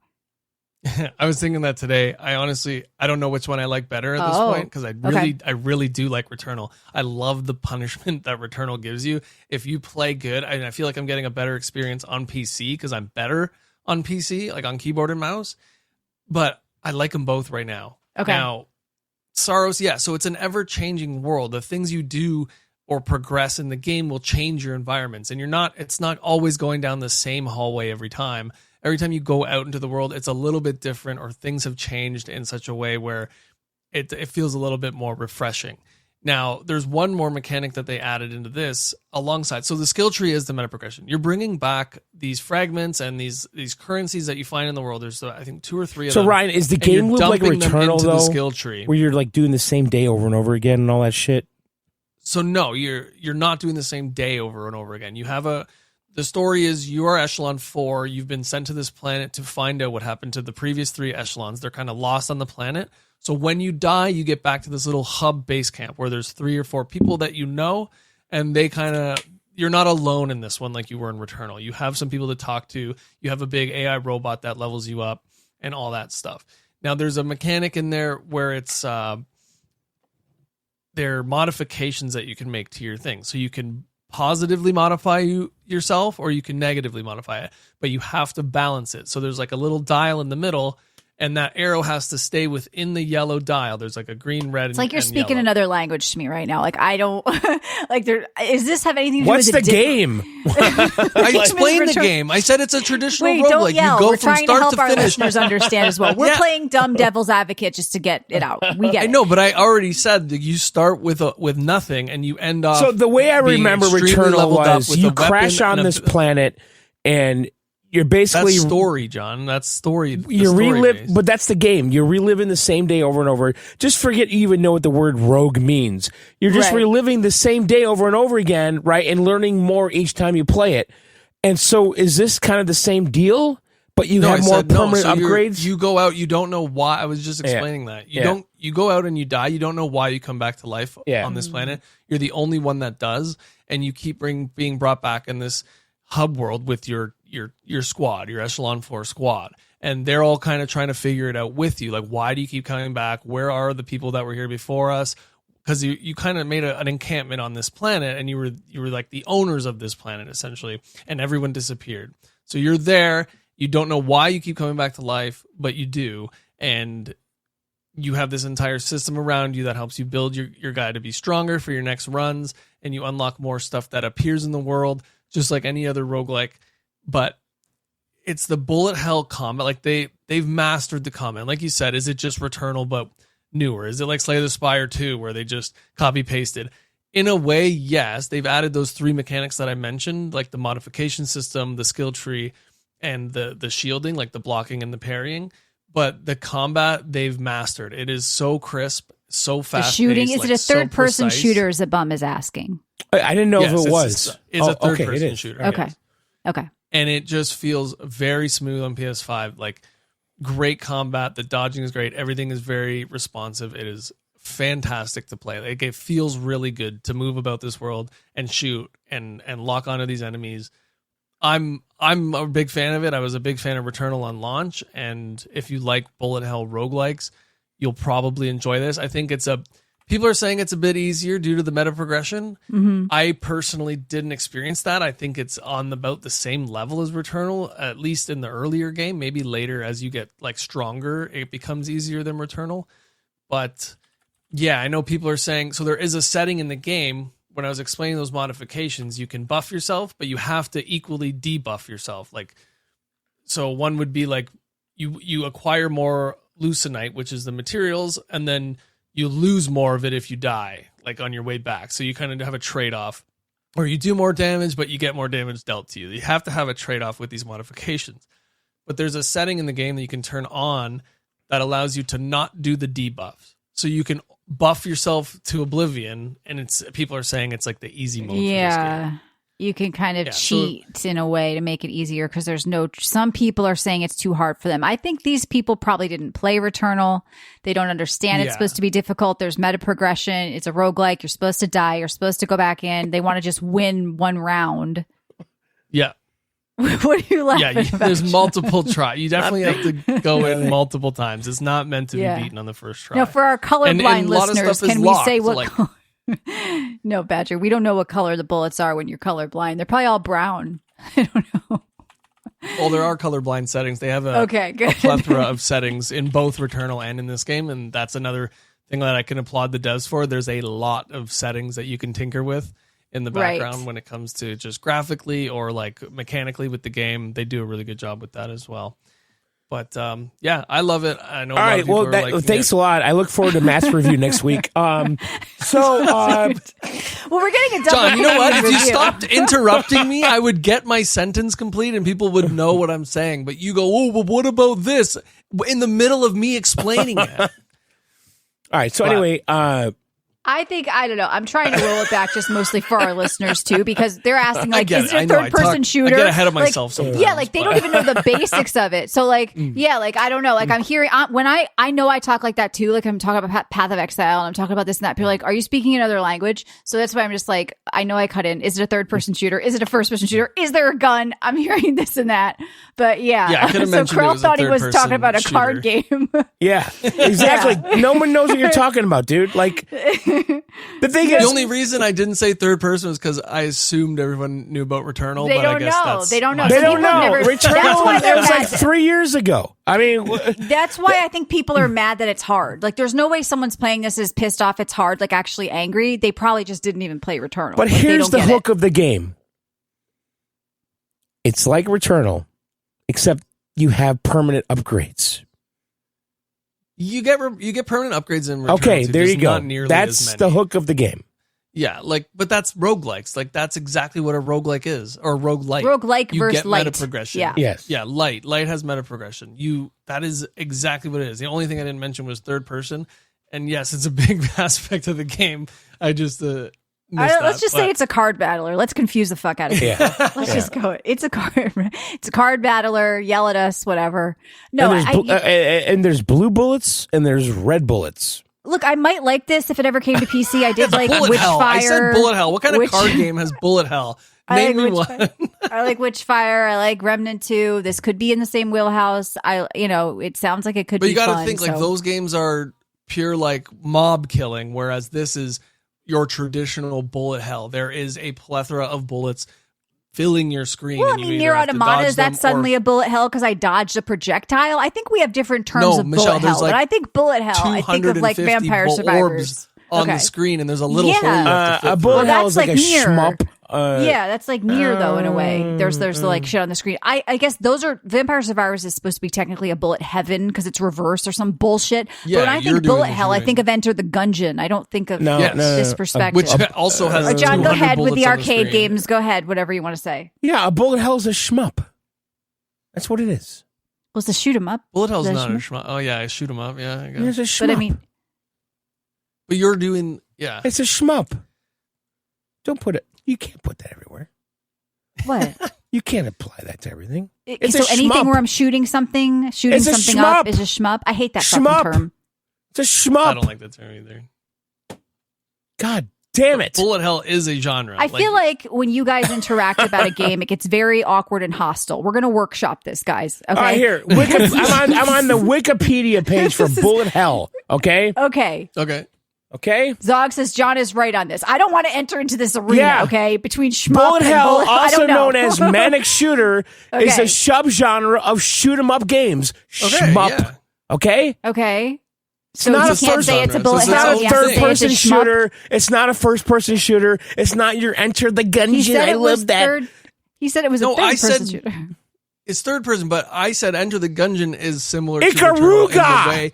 I was thinking that today. I don't know which one I like better at this point, because I really do like Returnal. I love the punishment that Returnal gives you. If you play good, I feel like I'm getting a better experience on PC because I'm better on PC, like on keyboard and mouse. But I like them both right now. Okay. Now, Saros, so it's an ever-changing world. The things you do or progress in the game will change your environments, and it's not always going down the same hallway every time. Every time you go out into the world, it's a little bit different, or things have changed in such a way where it feels a little bit more refreshing. Now, there's one more mechanic that they added into this alongside. So the skill tree is the meta progression. You're bringing back these fragments and these currencies that you find in the world. There's, I think, 2 or 3 of them. So, Ryan, is the game loop like Returnal, though? The skill tree, where you're like doing the same day over and over again and all that shit? So no, you're not doing the same day over and over again. You have the story is you are Echelon 4. You've been sent to this planet to find out what happened to the previous 3 Echelons. They're kind of lost on the planet. So when you die, you get back to this little hub base camp where there's 3 or 4 people that you know, and you're not alone in this one like you were in Returnal. You have some people to talk to. You have a big AI robot that levels you up and all that stuff. Now, there's a mechanic in there where it's there are modifications that you can make to your thing. So you can positively modify yourself, or you can negatively modify it, but you have to balance it. So there's like a little dial in the middle, and that arrow has to stay within the yellow dial. There's like a green, red, it's like you're speaking yellow. Another language to me right now. Like, I don't like there. Does this have anything to do What's with the game? I explained the game. I said it's a traditional roguelike. Don't yell. You go We're from trying start to help to our finish. listeners understand as well. We're playing dumb devil's advocate just to get it out. We get it. I know, but I already said that you start with nothing and you end off. So the way I remember Returnal was you crash on this planet. planet and you're basically That's story, John. That's story. You relive, but that's the game. You're reliving the same day over and over. Just forget you even know what the word rogue means. You're just reliving the same day over and over again, right? And learning more each time you play it. And so, is this kind of the same deal? But you have more permanent upgrades. You go out. You don't know why. I was just explaining that. You don't. You go out and you die. You don't know why you come back to life on this planet. You're the only one that does, and you keep being brought back in this hub world with your squad, your Echelon 4 squad, and they're all kind of trying to figure it out with you. Like, why do you keep coming back? Where are the people that were here before us? Because you kind of made an encampment on this planet, and you were like the owners of this planet essentially, and everyone disappeared. So you're there. You don't know why you keep coming back to life, but you do, and you have this entire system around you that helps you build your guy to be stronger for your next runs, and you unlock more stuff that appears in the world, just like any other roguelike. But it's the bullet hell combat. Like they've mastered the combat. Like you said, is it just Returnal but newer? Is it like Slay the Spire 2 where they just copy pasted? In a way, yes. They've added those 3 mechanics that I mentioned, like the modification system, the skill tree, and the shielding, like the blocking and the parrying. But the combat they've mastered. It is so crisp, so fast. The shooting, is it a third-person shooter, as a bum is asking? I didn't know if it was. It's a third-person shooter. Okay. Okay. And it just feels very smooth on PS5. Like, great combat. The dodging is great. Everything is very responsive. It is fantastic to play. Like, it feels really good to move about this world and shoot and lock onto these enemies. I'm a big fan of it. I was a big fan of Returnal on launch, and if you like bullet hell roguelikes, you'll probably enjoy this. I think people are saying it's a bit easier due to the meta progression. Mm-hmm. I personally didn't experience that. I think it's on about the same level as Returnal, at least in the earlier game. Maybe later, as you get like stronger, it becomes easier than Returnal. But yeah, I know people are saying, so there is a setting in the game. When I was explaining those modifications, you can buff yourself, but you have to equally debuff yourself. Like, so one would be like you acquire more Lucenite, which is the materials, and then you lose more of it if you die, like on your way back. So you kind of have a trade-off, or you do more damage, but you get more damage dealt to you. You have to have a trade-off with these modifications. But there's a setting in the game that you can turn on that allows you to not do the debuffs. So you can buff yourself to oblivion, and people are saying it's like the easy mode. Yeah, for this game. You can kind of cheat in a way to make it easier, because some people are saying it's too hard for them. I think these people probably didn't play Returnal. They don't understand it's supposed to be difficult. There's meta progression. It's a roguelike. You're supposed to die. You're supposed to go back in. They want to just win one round. Yeah. What are you laughing about? There's multiple tries. You definitely have to go in multiple times. It's not meant to be beaten on the first try. Now, for our colorblind listeners, can we say what? No, Badger, we don't know what color the bullets are when you're colorblind. They're probably all brown. I don't know. Well, there are colorblind settings. They have a plethora of settings in both Returnal and in this game, and that's another thing that I can applaud the devs for. There's a lot of settings that you can tinker with in the background when it comes to just graphically or like mechanically with the game. They do a really good job with that as well. But yeah, I love it. I know. All right, well, thanks a lot. I look forward to Matt's review next week. Well, we're getting a double. John, you know what? If you stopped interrupting me, I would get my sentence complete and people would know what I'm saying. But you go, oh, well, what about this? In the middle of me explaining it. All right. So anyway, I think, I don't know. I'm trying to roll it back just mostly for our listeners too, because they're asking like, is it a third person shooter? I get ahead of myself sometimes. Yeah, like they don't even know the basics of it. So like, yeah, like I don't know. Like I'm hearing, when I know I talk like that too, like I'm talking about Path of Exile and I'm talking about this and that. People are like, are you speaking another language? So that's why I'm just like, I know I cut in. Is it a third person shooter? Is it a first person shooter? Is there a gun? I'm hearing this and that. But yeah, I could have so Krell thought he was talking about a card game. Yeah, exactly. No one knows what you're talking about, dude. Like the only reason I didn't say third person was because I assumed everyone knew about Returnal. They but don't I guess know. They don't know. They don't know. Returnal was like 3 years ago. I mean, that's why I think people are mad that it's hard. Like, there's no way someone's playing this is pissed off. It's hard, like actually angry. They probably just didn't even play Returnal. But here's the hook of the game. It's like Returnal, except you have permanent upgrades. You get permanent upgrades in Returnal. Okay, there you go. Not That's the hook of the game. Yeah, like, but that's roguelikes. Like, that's exactly what a roguelike is, or roguelite. Roguelike you versus get light. meta progression. Yeah. Yes. Yeah, light. Light has meta progression. That is exactly what it is. The only thing I didn't mention was third person. And yes, it's a big aspect of the game. I just let's just say it's a card battler. Let's confuse the fuck out of it. Yeah. Let's just go. It's a card battler. Yell at us, whatever. No, and there's blue bullets and there's red bullets. Look, I might like this if it ever came to PC. I did like Bullet Hell. Witchfire. I said Bullet Hell. What kind of card game has Bullet Hell? Name me one. I like Witchfire. I like Remnant 2. This could be in the same wheelhouse. It sounds like it could be. But you got to fun, think like those games are pure like mob killing, whereas this is your traditional bullet hell. There is a plethora of bullets filling your screen. Well, I mean, Nier Automata, is that suddenly a bullet hell because I dodged a projectile? I think we have different terms of Michelle, bullet hell. like but I think bullet hell, I think of like Vampire Survivors. On the screen, and there's a little hole you have to fit a bullet hell is like a Nier. shmup. Yeah, that's like Nier though in a way. There's the like shit on the screen. I guess those are Vampire Survivors is supposed to be technically a bullet heaven because it's reversed or some bullshit. Yeah, but when I think bullet hell, I think of Enter the Gungeon. I don't think of this perspective. Which also has John, go ahead with the arcade screen. games. Go ahead, whatever you want to say. Yeah, a bullet hell is a shmup. That's what it is. Was the shoot 'em up? Bullet hell's not a shmup. Oh yeah, I shoot 'em up. Yeah, I guess. It's a shmup. But I mean, but you're doing it's a shmup. Don't put it. You can't put that everywhere. what? You can't apply that to everything. So anything shmup. where I'm shooting something up is a shmup. I hate that fucking term. It's a shmup. I don't like that term either. God damn it. Bullet hell is a genre. I feel like when you guys interact about a game, it gets very awkward and hostile. We're going to workshop this, guys. Okay. All right, here. I'm on the Wikipedia page for bullet hell. Okay. Okay. Zog says John is right on this. I don't want to enter into this arena, okay? Between shmup bullet and hell, bullet, also known as manic shooter, is a Okay. subgenre of shoot 'em up games. Shmup. yeah. Okay? Okay. It's So not you a can't first say it's a genre. bullet So It's hell. not a You have to say third-person it's a shmup. shooter. It's not a first-person shooter. It's not your Enter the He Gungeon. said I it was love that. third. He said it was No, a I third-person said- shooter. It's third person, but I said Enter the Gungeon is similar to Ikaruga! Returnal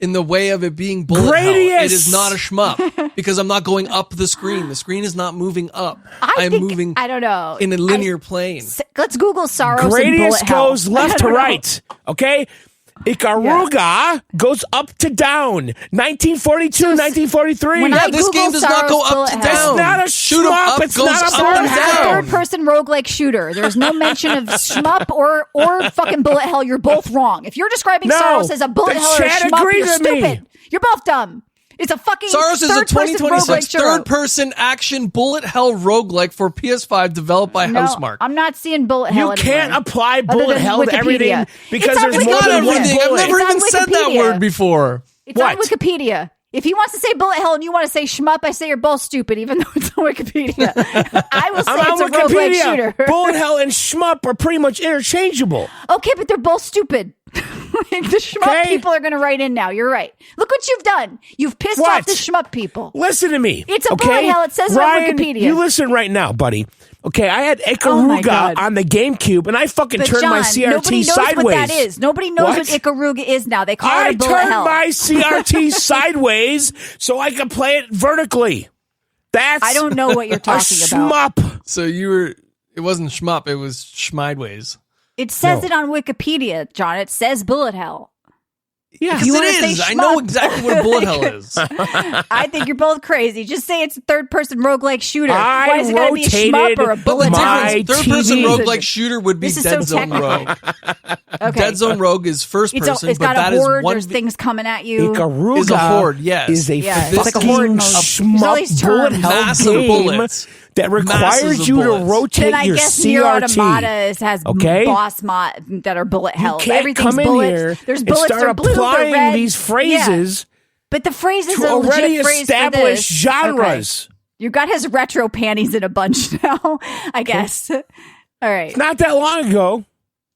in the way of it being bullet hell. Gradius! It is not a shmup because I'm not going up the screen. The screen is not moving up. I'm moving I don't know. in a linear plane. Let's Google Saros and Gradius bullet hell. goes left to right. Okay? Ikaruga goes up to down. 1942, 1943. when I This game Googled does not go Saros up to bullet hell. down. It's not a Shoot 'em shmup. up It's goes not a up bullet and It's a hell. down. third-person roguelike shooter. There's no mention of shmup or fucking bullet hell. You're both wrong. If you're describing No, Saros as a bullet the hell or a chat shmup, agrees you're with me. stupid. You're both dumb. It's a fucking Saros is a third-person 2026 roguelike shooter. third-person action bullet hell roguelike for PS5 developed by No, Housemarque. I'm not seeing bullet hell You can't anywhere. apply Other bullet than hell to Wikipedia. everything because It's on there's more Not than one everything. I've bullet. never It's on even said that Wikipedia. word before. It's What? on Wikipedia. If he wants to say bullet hell and you want to say shmup, I say you're both stupid, even though it's on Wikipedia. I will say I'm it's a on roguelike Wikipedia. shooter. Bullet hell and shmup are pretty much interchangeable. Okay, but they're both stupid. Like, the shmup Okay. people are going to write in now. You're right. Look what you've done. You've pissed What? off the shmup people. Listen to me. It's a okay? bullet hell. It says it on Ryan, Wikipedia. You listen right now, buddy. Okay, I had Oh my Ikaruga God. on the GameCube, and I fucking But turned John, my CRT nobody knows sideways. what that is. Nobody knows what Ikaruga is now. They call I it a bullet turned hell. my CRT sideways so I could play it vertically. That's I don't know what you're a talking about. shmup. So it wasn't shmup, it was schmideways. It says No. it on Wikipedia, John. It says bullet hell. Yeah, Because you it wanna say is. I know shmup? exactly what a bullet hell is. I think you're both crazy. Just say it's a third-person roguelike shooter. I Why is it got to be a shmup rotated or a But bullet the hell? my difference, third-person TV. roguelike shooter would be This is Dead so Zone technical. Rogue. Okay. Dead Zone Rogue is first It's person, it's but got that a is horde. one. There's things coming at you. Ikaruga Is a horde, yes. is a Yeah, it's like a horde fucking mode. There's all these shmup bullet terms. hell Massive game bullets. that Masses requires of you to bullets. rotate Then I your guess Nier CRT. Automata has Okay? boss mod that are bullet You hell. can't Everything's come in bullets. here There's and bullets. start They're blue. applying They're red. these phrases But the phrase is to a already legit phrase for established this. genres. Okay. You got his retro panties in a bunch now, I guess. All right. Not that long ago,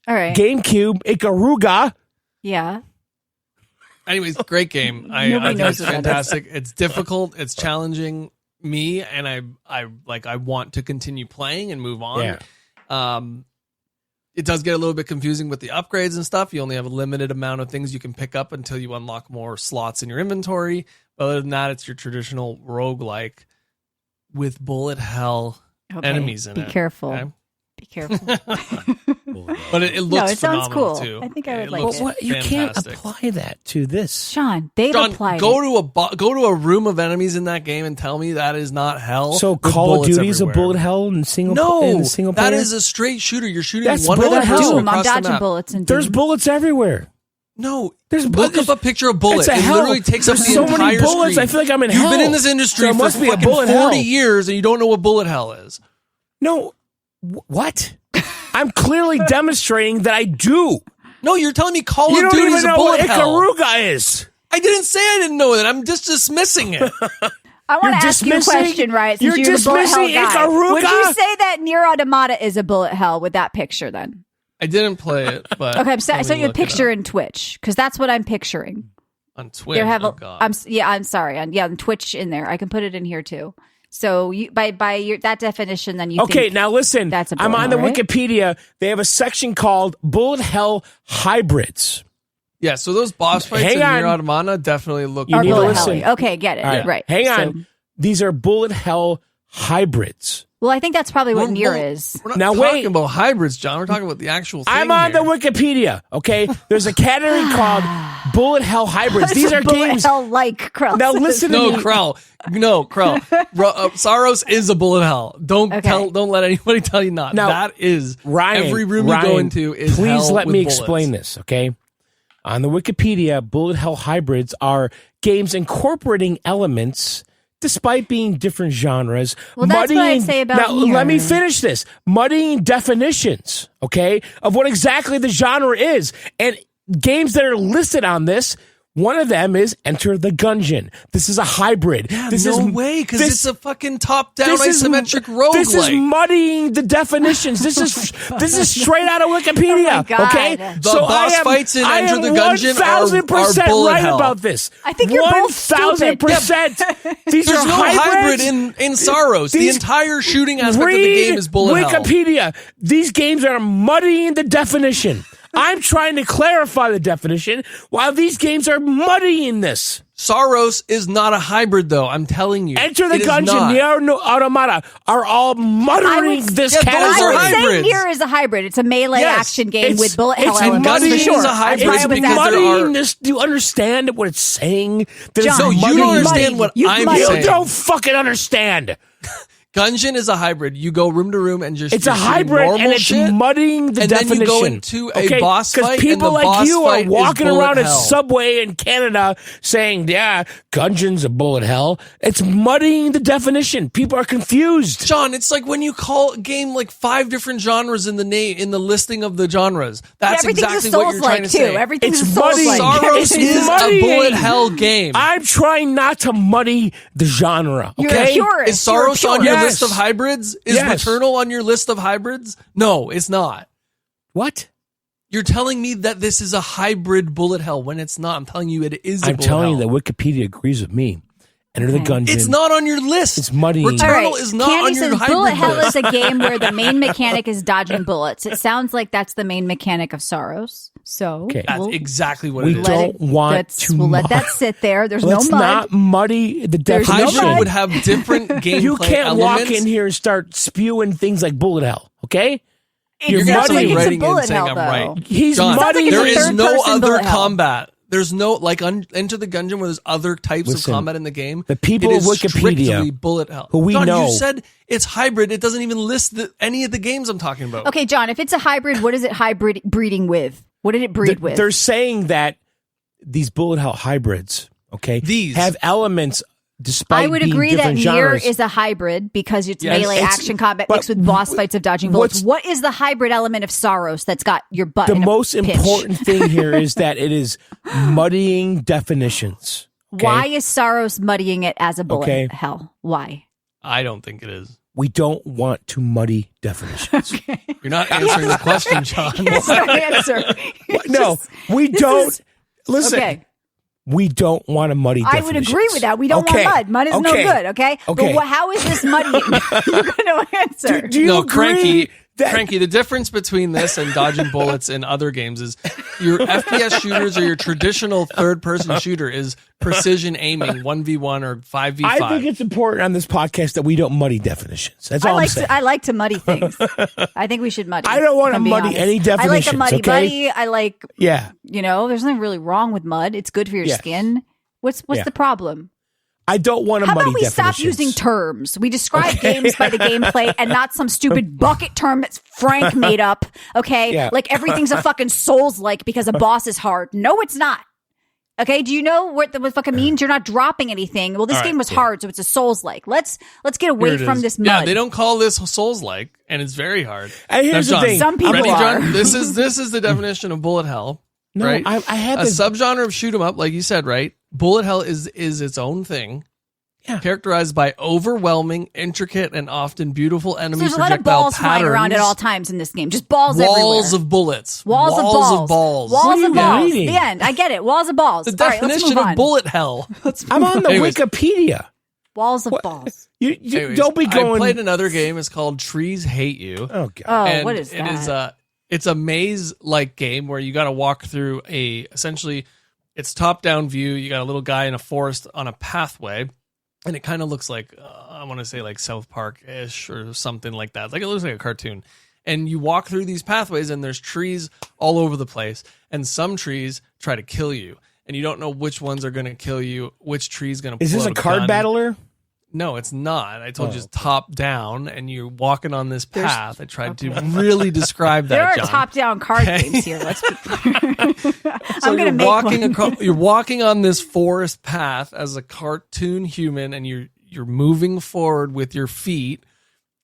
All right. GameCube, Ikaruga. Yeah. Anyways, great game. I Nobody think knows it's what that is. fantastic. It's difficult. It's challenging me, and I want to continue playing and move on. Yeah. It does get a little bit confusing with the upgrades and stuff. You only have a limited amount of things you can pick up until you unlock more slots in your inventory. But other than that, it's your traditional roguelike. with bullet hell enemies in it. Be careful. Okay? Be careful. But it looks it sounds phenomenal cool. too. I think I would like looks it. What? You can't fantastic. apply that to this. Sean, they've John, applied go it. to a room of enemies in that game and tell me that is not hell. So with Call of bullets Duty is a everywhere. bullet hell in single No, single that player? is a straight shooter. You're shooting That's one bullet hell. person Doom. I'm across the dodging map. bullets and There's bullets everywhere. No, There's look up a picture of bullets. It's a It hell. literally takes up There's the so entire many bullets. screen. I feel like I'm in You've hell. been in this industry So it for must be a fucking bullet 40 hell. years and you don't know what bullet hell is. No. What? I'm clearly demonstrating that I do. No, you're telling me Call You of don't Duty even is a know bullet what hell. Ikaruga is. I didn't say I didn't know that. I'm just dismissing it. I want You're to ask you a dismissing- question, right? you're Since you're the bullet hell dismissing guy. Ikaruga? Would you say that Nier Automata is a bullet hell with that picture then? I didn't play it, but Okay, I let me sent you a look it picture up. in Twitch because that's what I'm picturing. On Twitch. They have oh, a, God. I'm sorry. On Twitch in there. I can put it in here too. So you by your that definition, then you Okay, think now listen. that's a I'm bullet on the hell, right? Wikipedia. They have a section called Bullet Hell Hybrids. Yeah, so those boss fights Hang in on. Nier Automata definitely look You are need to bullet listen. hell. Okay, get it. All right. Right. Hang So- on. These are Bullet Hell Hybrids. well, I think that's probably what We're- Nier we're- is. We're not Now, talking wait. about hybrids, John. We're talking about the actual thing I'm on here. the Wikipedia, okay? There's a category called Bullet Hell Hybrids. These are bullet games. hell like Krell Now says. listen to No, me. Krell. No, Krell. Saros is a bullet hell. Don't let anybody tell you not. Now, that is Ryan, every room you go into is please hell let with me bullets. explain this, okay? On the Wikipedia, Bullet Hell Hybrids are games incorporating elements despite being different genres. Well, that's what I'd say about Now, Nier. let me finish this. Muddying definitions, okay, of what exactly the genre is. And games that are listed on this, one of them is Enter the Gungeon. This is a hybrid. Yeah, this no is, way, because this- it's a fucking top-down this is- isometric roguelike. This is muddying the definitions. This is straight out of Wikipedia. Oh my God. Okay, The boss fights in Enter the Gungeon are 1,000% bullet right hell. about this. I think you're both stupid. 1,000%. These There's are no hybrid hybrids. in Saros. The These- entire shooting aspect of the Read game is bullet hell. Wikipedia. These games are muddying the definition. I'm trying to clarify the definition while these games are muddying this. Saros is not a hybrid, though. I'm telling you. Enter the It is Gungeon, not. Nier Automata are all muttering this Yeah, those category. are I would say hybrids. Nier is a hybrid. It's a melee Yes, action game it's- with bullet hell it's elements for muddying sure. is a hybrid That's why I was It's because asking. there are- muddying this. Do you understand what it's saying? That John, it's So you muddying- don't understand what You I'm muddy- You saying. don't fucking understand. Gungeon is a hybrid. You go room to room and just It's a you're shooting hybrid, normal and it's shit. muddying the and then definition. you go into a boss fight, Because people and the like boss you are fight is walking bullet around at hell. Subway in Canada saying, yeah, Gungeon's a bullet hell. It's muddying the definition. People are confused. John, it's like when you call a game like 5 different genres in the name in the listing of the genres. That's Everything's exactly a what you're trying Souls-like to too. say. Everything's It's a Souls-like. muddy. Saros It's is muddying. a bullet hell game. I'm trying not to muddy the genre. You're Okay? a purist. Is Saros You're a on your purist. list of hybrids? Is Yes. Returnal on your list of hybrids? No, it's not. What? You're telling me that this is a hybrid bullet hell when it's not. I'm telling you it is a I'm bullet telling you hell. that Wikipedia agrees with me. Enter the Okay. Gungeon. It's not on your list. It's muddying. Returnal All right. is not Candy on your says hybrid bullet hell list. is a game where the main mechanic is dodging bullets. It sounds like that's the main mechanic of Saros. So Okay. That's we'll exactly what We it is. don't want to we'll let mud- that sit there. There's Let's no mud. not muddy the There's no definition. mud. Hybrid would have different gameplay You can't elements. walk in here and start spewing things like bullet hell, okay? You're It You're sounds like muddying. it's a writing in bullet saying hell, I'm though. right. He's John, muddying. it's a there is third no person other bullet hell. combat. There's no like Enter the Gungeon where there's other types Listen, of combat in the game. the people It of is Wikipedia, strictly bullet hell. who we John, know- you said it's hybrid. It doesn't even list any of the games I'm talking about. Okay, John, if it's a hybrid, what is it hybrid breeding with? What did it breed with? They're saying that these bullet hell hybrids, okay, These. have elements despite I would being agree that different Nier genres. is a hybrid because it's Yes. melee It's- action combat but mixed with boss fights of dodging bullets. what's- What is the hybrid element of Saros that's got your butt the in a most pinch? important thing here is that it is muddying definitions. Okay? Why is Saros muddying it as a bullet Okay. hell? Why? I don't think it is. We don't want to muddy definitions. You're not answering the question, John. That's no answer. No, we this don't. is- Listen, Okay. we don't want to muddy I definitions. would agree with that. We don't Okay. want mud. Mud is no Okay. good, okay? Okay. But how is this muddying? You're going to answer. Do you No, agree? Cranky. Frankie, the difference between this and dodging bullets in other games is your FPS shooters or your traditional third-person shooter is precision aiming, 1v1 or 5v5. I think it's important on this podcast that we don't muddy definitions. That's all I'm saying. I like to muddy things. I think we should muddy. I don't want to muddy any definitions. I like a muddy okay? buddy. I like, there's nothing really wrong with mud. It's good for your skin. What's the problem? I don't want to How muddy about we definitions. stop using terms? We describe games by the gameplay and not some stupid bucket term that's Frank made up, okay? Yeah. Like everything's a fucking Souls-like because a boss is hard. No, it's not. Okay, do you know what fucking means? You're not dropping anything. Well, this game was hard, so it's a Souls-like. Let's get away from this mud. Yeah, they don't call this Souls-like, and it's very hard. And here's now, John, the thing. Some people ready, are. John? This is the definition of bullet hell. No, right? I have a this. subgenre of shoot 'em up, like you said, right? Bullet hell is its own thing. Yeah. Characterized by overwhelming, intricate, and often beautiful enemy There's a lot of projectile balls flying patterns. around at all times in this game. Just balls everywhere. Walls of bullets. Walls of balls. What Walls are of you balls. reading? The end. I get it. Walls of balls. The All right, let's definition move of on. bullet hell. I'm on the Anyways. Wikipedia. Walls of balls. You Anyways, don't be going. I played another game. It's called Trees Hate You. Oh god. Oh, And what is that? It is it's a maze-like game where you got to walk through essentially, it's top-down view. You got a little guy in a forest on a pathway, and it kind of looks like I want to say like South Park-ish or something like that. Like it looks like a cartoon. And you walk through these pathways, and there's trees all over the place, and some trees try to kill you, and you don't know which ones are going to kill you, which tree's going to. Is this a card battler? No, it's not. I told you it's top down, and you're walking on this path. I tried to really describe that. There are John. top-down card games here. Let's be clear. So I'm going to you're make walking one. you're walking on this forest path as a cartoon human, and you're moving forward with your feet.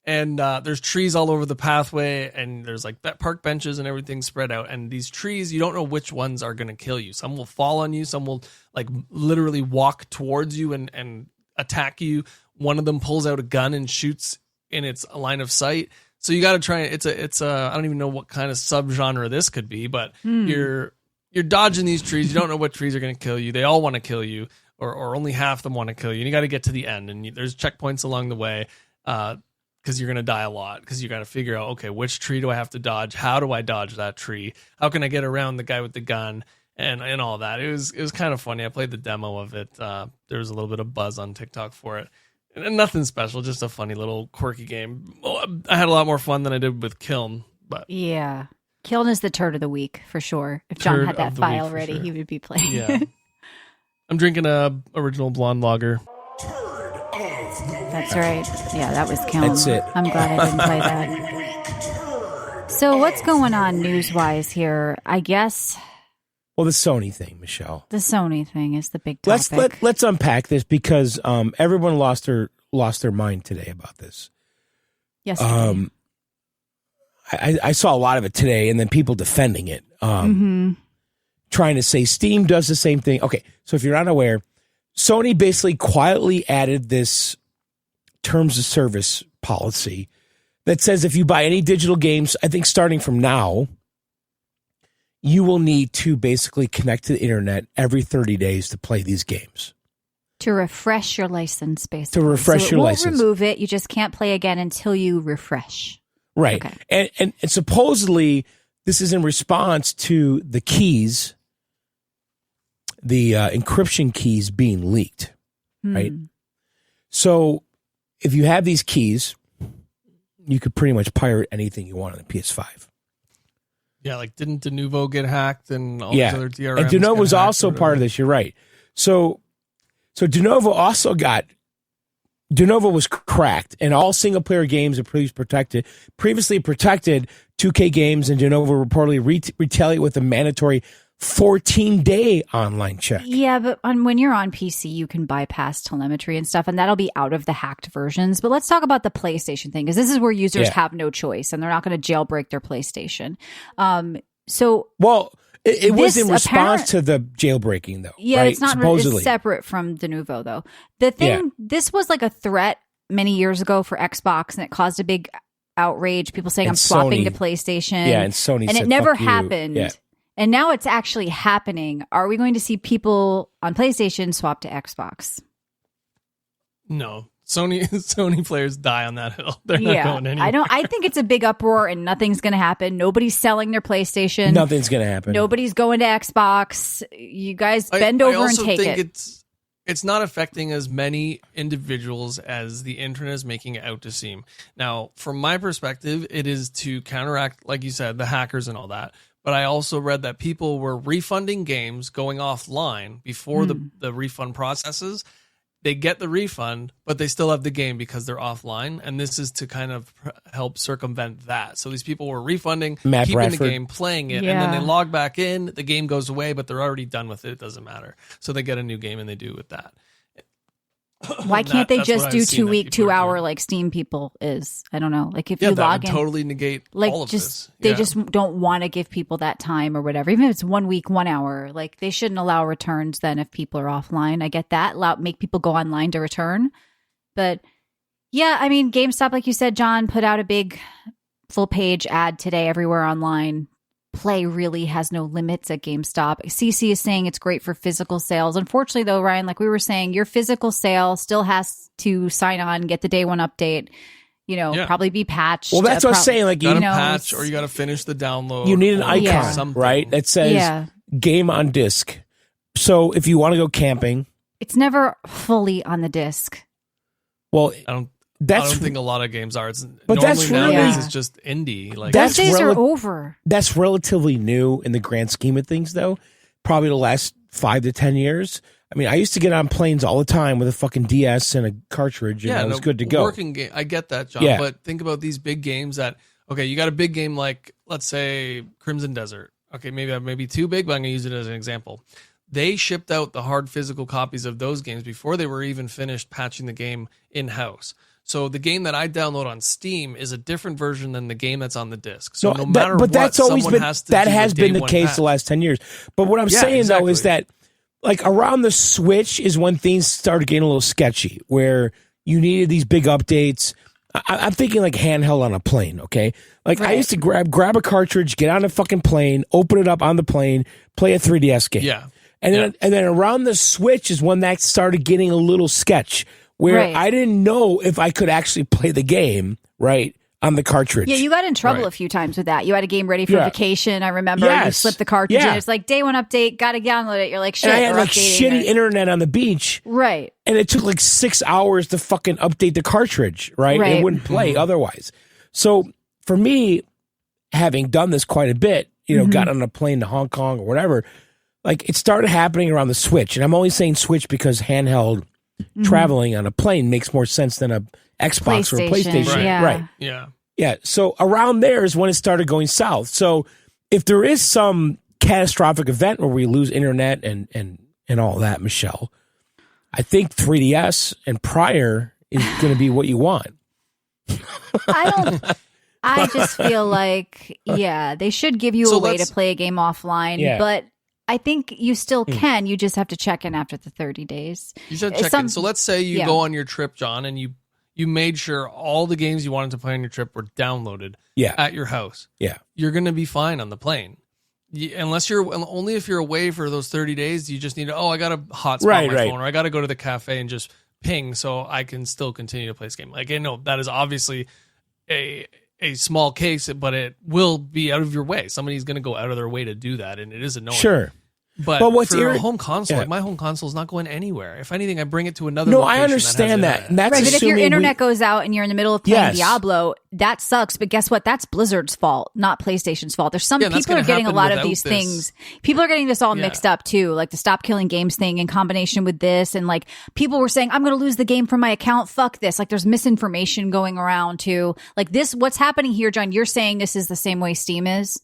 And there's trees all over the pathway, and there's like park benches and everything spread out. And these trees, you don't know which ones are going to kill you. Some will fall on you. Some will like literally walk towards you and attack you. One of them pulls out a gun and shoots in its line of sight. So you got to try. It's a I don't even know what kind of subgenre this could be, but you're dodging these trees. You don't know what trees are going to kill you. They all want to kill you, or only half of them want to kill you. And you got to get to the end, and there's checkpoints along the way. Because you're going to die a lot, because you got to figure out, okay, which tree do I have to dodge? How do I dodge that tree? How can I get around the guy with the gun and all that? It was kind of funny. I played the demo of it. There was a little bit of buzz on TikTok for it. And nothing special, just a funny little quirky game. I had a lot more fun than I did with Kiln. But Yeah. Kiln is the turd of the week, for sure. If John Turd had that of the file week, for ready, sure. he would be playing. yeah. I'm drinking a original blonde lager. That's right. Yeah, that was Kiln. That's it. I'm glad I didn't play that. So what's going on news-wise here? I guess Well, the Sony thing, Michelle. the Sony thing is the big topic. Let's unpack this because everyone lost their mind today about this. Yes. I saw a lot of it today, and then people defending it, trying to say Steam does the same thing. Okay, so if you're unaware, Sony basically quietly added this terms of service policy that says if you buy any digital games, I think starting from now, you will need to basically connect to the internet every 30 days to play these games. To refresh your license, basically. To refresh your license. It won't remove it. You just can't play again until you refresh. Right. Okay. And supposedly this is in response to the keys, the encryption keys being leaked. Right. So if you have these keys, you could pretty much pirate anything you want on the PS5. Yeah, like didn't Denuvo get hacked and all these other DRMs? And Denuvo was also part of this. You're right. So Denuvo also Denuvo was cracked, and all single player games are previously protected 2K games, and Denuvo reportedly retaliate with a mandatory 14-day online check. Yeah, but when you're on PC, you can bypass telemetry and stuff, and that'll be out of the hacked versions. But let's talk about the PlayStation thing, because this is where users have no choice, and they're not going to jailbreak their PlayStation. It was in response to the jailbreaking, though. Yeah, right? it's not. Supposedly. It's separate from Denuvo, though. The thing, this was like a threat many years ago for Xbox, and it caused a big outrage. People saying, And "I'm swapping Sony. to PlayStation." Yeah, and Sony and said, it never "Fuck you." happened. Yeah. And now it's actually happening. Are we going to see people on PlayStation swap to Xbox? No. Sony players die on that hill. They're not going anywhere. I think it's a big uproar and nothing's going to happen. Nobody's selling their PlayStation. Nothing's going to happen. Nobody's going to Xbox. You guys bend over and take it. It's not affecting as many individuals as the internet is making it out to seem. Now, from my perspective, it is to counteract, like you said, the hackers and all that. But I also read that people were refunding games going offline before the refund processes. They get the refund, but they still have the game because they're offline. And this is to kind of help circumvent that. So these people were refunding, keeping the game, playing it, and then they log back in. The game goes away, but they're already done with it. It doesn't matter. So they get a new game and they do with that. Why can't they just do 2 week, 2 hour like Steam people is? I don't know. Like if you log in, totally negate like all of this. They just don't want to give people that time or whatever. Even if it's 1 week, 1 hour, like they shouldn't allow returns then if people are offline. I get that. Make people go online to return. But yeah, I mean, GameStop, like you said, John, put out a big full page ad today everywhere online. Play really has no limits at GameStop. CC is saying it's great for physical sales. Unfortunately, though, Ryan, like we were saying, your physical sale still has to sign on, get the day one update, probably be patched. Well, that's what I'm saying. Like, you got to patch or you got to finish the download. You need an icon, right? That says game on disc. So if you want to go camping. It's never fully on the disc. Well, I don't think a lot of games are. But that's nowadays it's just indie. Like those days are over. That's relatively new in the grand scheme of things, though. Probably the last 5 to 10 years. I mean, I used to get on planes all the time with a fucking DS and a cartridge, and I was good to go. Working game, I get that, John. But think about these big games that you got a big game like, let's say, Crimson Desert. Okay, maybe too big, but I'm going to use it as an example. They shipped out the hard physical copies of those games before they were even finished patching the game in-house. So the game that I download on Steam is a different version than the game that's on the disc. So no matter what, that's always someone been, has to that do has been the case patch. the last 10 years. But what I'm saying, though, is that like around the Switch is when things started getting a little sketchy, where you needed these big updates. I'm thinking like handheld on a plane, okay? Like I used to grab a cartridge, get on a fucking plane, open it up on the plane, play a 3DS game. Yeah. And then around the Switch is when that started getting a little sketch, where I didn't know if I could actually play the game, right, on the cartridge. Yeah, you got in trouble a few times with that. You had a game ready for vacation, I remember. You slipped the cartridge in. It's like, day one update, got to download it. You're like, shit, and I had like shitty internet on the beach. Right. And it took like 6 hours to fucking update the cartridge, right? It wouldn't play otherwise. So for me, having done this quite a bit, got on a plane to Hong Kong or whatever, like it started happening around the Switch. And I'm only saying Switch because handheld traveling on a plane makes more sense than a Xbox or a PlayStation. Right. Yeah. So around there is when it started going south. So if there is some catastrophic event where we lose internet and all that, Michelle, I think 3DS and prior is going to be what you want. I just feel like, they should give you a way to play a game offline, but I think you still can. You just have to check in after the 30 days. You should check in. So let's say you go on your trip, John, and you made sure all the games you wanted to play on your trip were downloaded at your house. Yeah. You're going to be fine on the plane. Only if you're away for those 30 days, you just need I got a hotspot on my phone, or I got to go to the cafe and just ping so I can still continue to play this game. Like, I know that is obviously a small case, but it will be out of your way. Somebody's going to go out of their way to do that, and it is annoying. Sure. But what's for a home console, like my home console is not going anywhere. If anything, I bring it to another location. I understand that. And that's but if your internet goes out and you're in the middle of playing Diablo, that sucks. But guess what? That's Blizzard's fault, not PlayStation's fault. There's some people are getting a lot of these things. People are getting this all mixed up too, like the Stop Killing Games thing in combination with this. And like people were saying, I'm going to lose the game from my account. Fuck this. Like there's misinformation going around too. Like this, what's happening here, John? You're saying this is the same way Steam is?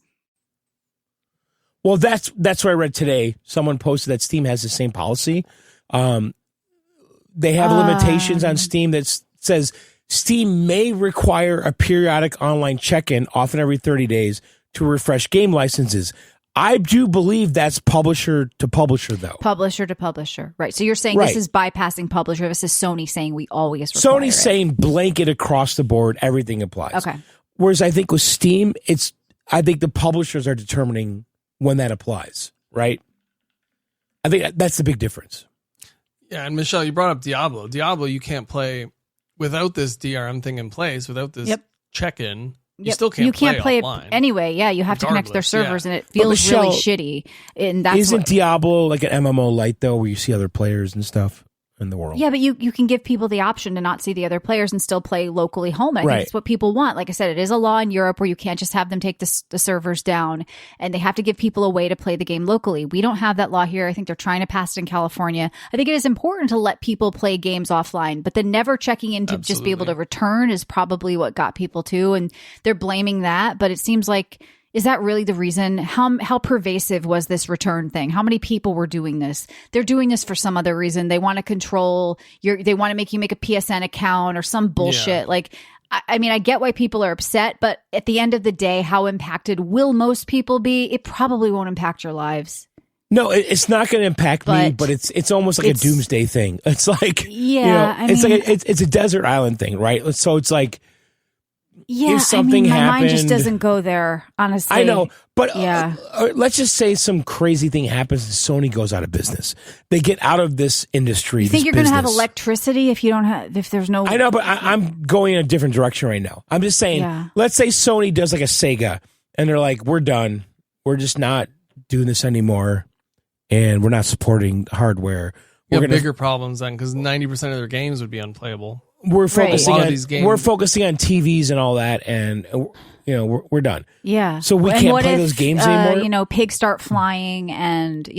Well, that's what I read today. Someone posted that Steam has the same policy. They have limitations on Steam that says Steam may require a periodic online check-in, often every 30 days, to refresh game licenses. I do believe that's publisher to publisher, though. Publisher to publisher. Right. So you're saying this is bypassing publisher. This is Sony saying we always require Sony's saying blanket across the board, everything applies. Okay. Whereas I think with Steam, I think the publishers are determining when that applies, right? I think that's the big difference. Yeah, and Michelle, you brought up Diablo. Diablo, you can't play without this DRM thing in place, without this check-in, you Yep. still can't play offline. it anyway. Yeah, you have to connect to their servers, and it feels Michelle, really shitty. And that's isn't Diablo like an MMO light though, where you see other players and stuff in the world? Yeah, but you can give people the option to not see the other players and still play locally home. And I think it's what people want. Like I said, it is a law in Europe where you can't just have them take the servers down, and they have to give people a way to play the game locally. We don't have that law here. I think they're trying to pass it in California. I think it is important to let people play games offline, but then never checking in to just be able to return is probably what got people to, and they're blaming that. But it seems like, is that really the reason? How pervasive was this return thing? How many people were doing this? They're doing this for some other reason. They want to control they want to make you make a PSN account or some bullshit. Yeah. Like, I mean, I get why people are upset, but at the end of the day, how impacted will most people be? It probably won't impact your lives. No, it's not going to impact me, but it's almost like a doomsday thing. It's like, it's a desert island thing, right? So it's like, yeah, if something my happened, mind just doesn't go there, honestly. I know, but yeah. Let's just say some crazy thing happens and Sony goes out of business. They get out of this industry. You think you're going to have electricity if there's no? I know, but I'm going in a different direction right now. I'm just saying, let's say Sony does like a Sega and they're like, we're done. We're just not doing this anymore. And we're not supporting hardware. We're gonna bigger problems then, because 90% of their games would be unplayable. We're focusing on these games. We're focusing on TVs and all that, and we're done. Yeah. So we can't play those games anymore. Pigs start flying, and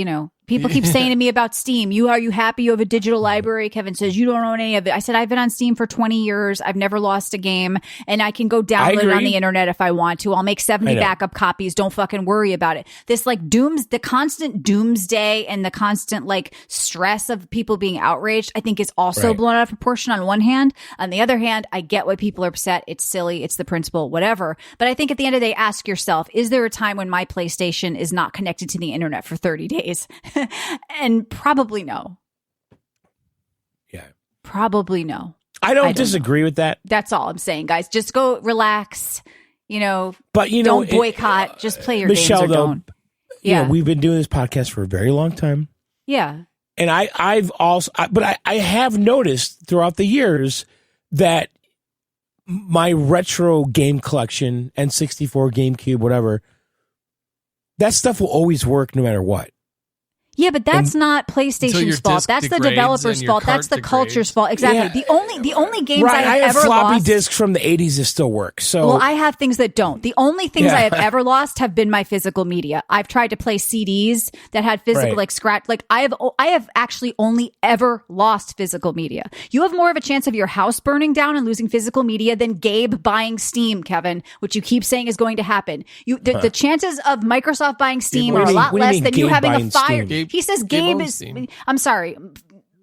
people keep saying to me about Steam. Are you happy you have a digital library? Kevin says you don't own any of it. I said I've been on Steam for 20 years. I've never lost a game, and I can go download it on the internet if I want to. I'll make 70 backup copies. Don't fucking worry about it. This like the constant doomsday and the constant like stress of people being outraged, I think is also blown out of proportion on one hand. On the other hand, I get why people are upset. It's silly. It's the principle, whatever. But I think at the end of the day, ask yourself, is there a time when my PlayStation is not connected to the internet for 30 days? And probably no. Yeah. Probably no. I don't disagree with that. That's all I'm saying, guys. Just go relax. But don't boycott. Just play your Michelle, games or don't. Yeah, we've been doing this podcast for a very long time. Yeah. And I have noticed throughout the years that my retro game collection, N64, GameCube, whatever, that stuff will always work no matter what. Yeah, but that's not PlayStation's fault. That's the developer's fault. That's the culture's fault. Exactly. Yeah. The only games I have ever floppy lost, disks from the 80s that still work. So I have things that don't. The only things I have ever lost have been my physical media. I've tried to play CDs that had physical scratch. Like I have actually only ever lost physical media. You have more of a chance of your house burning down and losing physical media than Gabe buying Steam, Kevin, which you keep saying is going to happen. The chances of Microsoft buying Steam are a lot less than you having a fire. He says Gabe is, I'm sorry,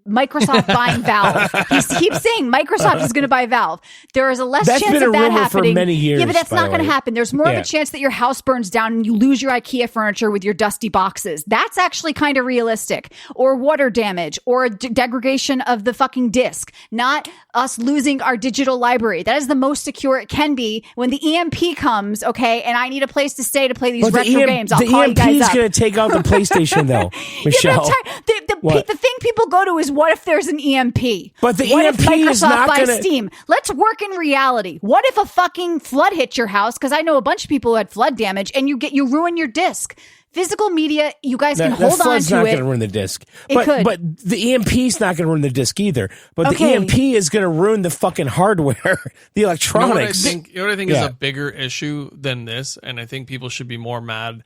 Microsoft buying Valve. He keeps saying Microsoft is going to buy Valve. There is a less chance of that happening. For many years, yeah, but that's not going to happen. There's more of a chance that your house burns down and you lose your IKEA furniture with your dusty boxes. That's actually kind of realistic. Or water damage or degradation of the fucking disk. Not us losing our digital library. That is the most secure it can be when the EMP comes, okay, and I need a place to stay to play these retro games. I'll call you guys up. The EMP is going to take out the PlayStation, though, Michelle. The thing people go to is, what if there's an EMP? But the what EMP if Microsoft is not buys going to Steam? Let's work in reality. What if a fucking flood hit your house? Because I know a bunch of people who had flood damage, and you ruin your disc. Physical media, you guys can hold on to it. The flood's not going to ruin the disc. But the EMP is not going to ruin the disc either. But the EMP is going to ruin the fucking hardware, the electronics. You know what I think is a bigger issue than this, and I think people should be more mad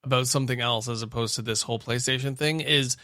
about something else as opposed to this whole PlayStation thing, is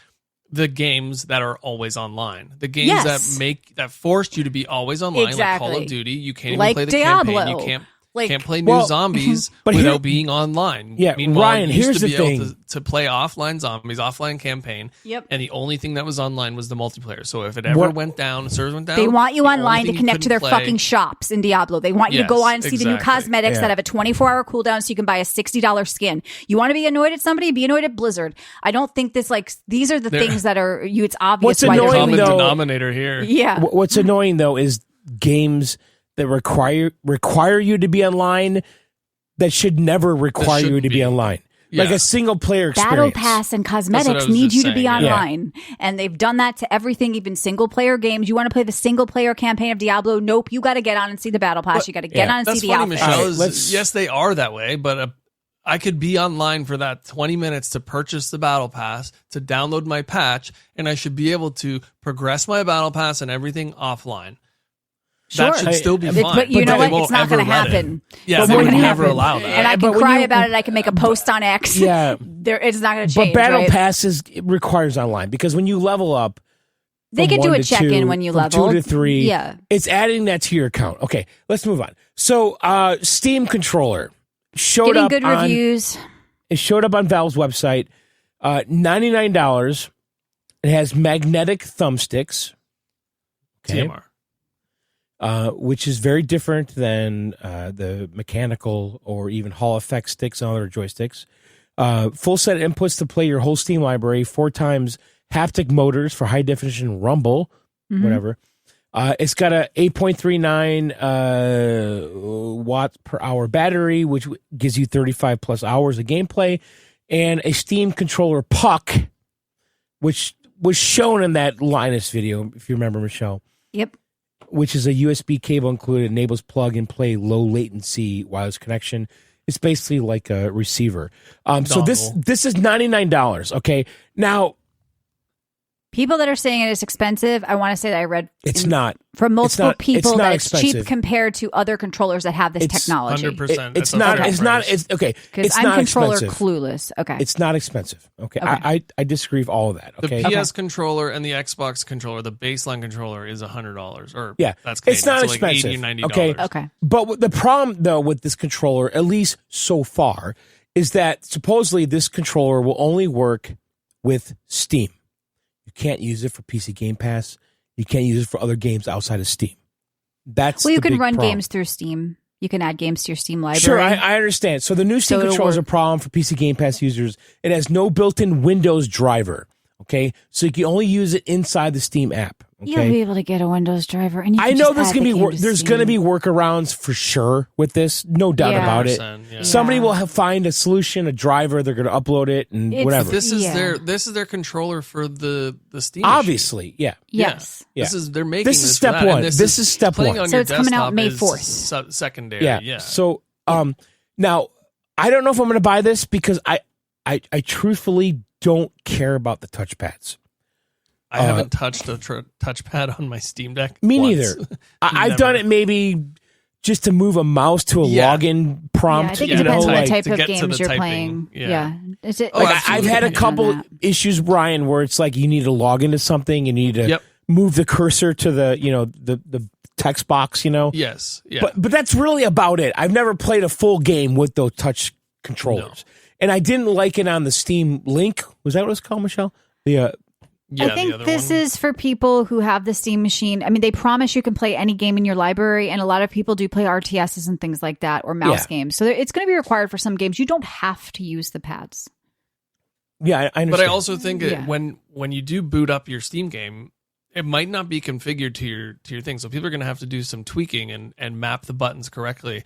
the games that are always online. The games that forced you to be always online, like Call of Duty. You can't even play the Diablo. campaign. You can't play new zombies without being online. Yeah, Meanwhile, Ryan, you here's used to the be thing. able to play offline zombies, offline campaign. Yep. And the only thing that was online was the multiplayer. So if it ever went down, servers went down, they want you online to you connect to their play- fucking shops in Diablo. They want you to go on and see the new cosmetics that have a 24-hour cooldown so you can buy a $60 skin. You want to be annoyed at somebody? Be annoyed at Blizzard. I don't think these are the things that are it's obvious What's why annoying, they're common doing denominator here. Yeah. What's annoying though is games that require you to be online that should never require you to be online. like a single player experience. Battle Pass and cosmetics was need just you to be saying, yeah. online. And they've done that to everything, even single player games. You want to play the single player campaign of Diablo? Nope. You got to get on and see the Battle Pass. You got to get on and That's see the funny, outfit. Michelle. Right, Yes, they are that way, but I could be online for that 20 minutes to purchase the Battle Pass, to download my patch, and I should be able to progress my Battle Pass and everything offline. Sure. That should still be fine. But you know they what? won't It's not ever going to let it. happen. Yeah, It's they not would gonna never happen. allow that. And I But can when cry you- about it. I can make a post on X. Yeah. It's not going to change. But Battle right? Passes requires online because when you level up, They from can do 1 a to check-in 2, when you from level. 2 to 3. Yeah. It's adding that to your account. Okay, let's move on. So, Steam controller showed Getting up good on, reviews. It showed up on Valve's website. $99. It has magnetic thumbsticks. Okay. TMR. Which is very different than the mechanical or even Hall effect sticks and other joysticks. Full set of inputs to play your whole Steam library, 4 times haptic motors for high definition rumble, whatever. It's got a 8.39 watt per hour battery, which gives you 35 plus hours of gameplay, and a Steam controller puck, which was shown in that Linus video, if you remember, Michelle. Yep. Which is a USB cable included, enables plug and play low latency wireless connection. It's basically like a receiver. So this is $99. Okay, now People that are saying it is expensive, I want to say that I read it's not from multiple people not that it's cheap expensive. compared to other controllers that have this technology. 100%. It's not. It's not. It's okay. Because It's I'm not controller expensive. clueless. Okay. It's not expensive. Okay. I disagree with all of that. Okay. The PS controller and the Xbox controller, the baseline controller is $100. Or Yeah, that's it's Canadian, not so expensive. Like $80, $90. Okay. Okay. But the problem, though, with this controller, at least so far, is that supposedly this controller will only work with Steam. You can't use it for PC Game Pass. You can't use it for other games outside of Steam. That's Well, you the can big run problem. games through Steam. You can add games to your Steam library. Sure, I understand. So the new Steam So it'll controller is a work. problem for PC Game Pass users. It has no built-in Windows driver. Okay, so you can only use it inside the Steam app. You'll Okay, be able to get a Windows driver, and you I can know just there's add gonna the be game to there's Steam. gonna be workarounds for sure with this, no doubt Yeah. about it. 100%, yeah. Somebody will find a solution, a driver. They're gonna upload it and It's- whatever. This is Yeah. their controller for the Steam. Obviously, yeah. Yes. Yeah. This is they're making This is for step that, and one. This is step playing one. on So your it's coming out desktop May is 4th. Secondary. Yeah. Yeah. So, now I don't know if I'm gonna buy this because I truthfully don't care about the touchpads. I haven't touched a touchpad on my Steam Deck. Me once. neither. I've done it maybe just to move a mouse to a Yeah. login prompt. Yeah, I think you it know, depends on the like, type to of get to games the you're typing. playing. Yeah. Is it? Oh, Like absolutely. I've had a depends on couple that. issues, Brian, where it's like you need to log into something, you need to Yep. move the cursor to the the text box, Yes. Yeah. But that's really about it. I've never played a full game with those touch controllers, and I didn't like it on the Steam Link. Was that what it's called, Michelle? The yeah, I the think other this one. is for people who have the Steam machine. I mean, they promise you can play any game in your library, and a lot of people do play RTSs and things like that, or mouse games. So it's going to be required for some games. You don't have to use the pads. yeah, I understand. But I also think Yeah. when you do boot up your Steam game, it might not be configured to your thing. So people are going to have to do some tweaking and map the buttons correctly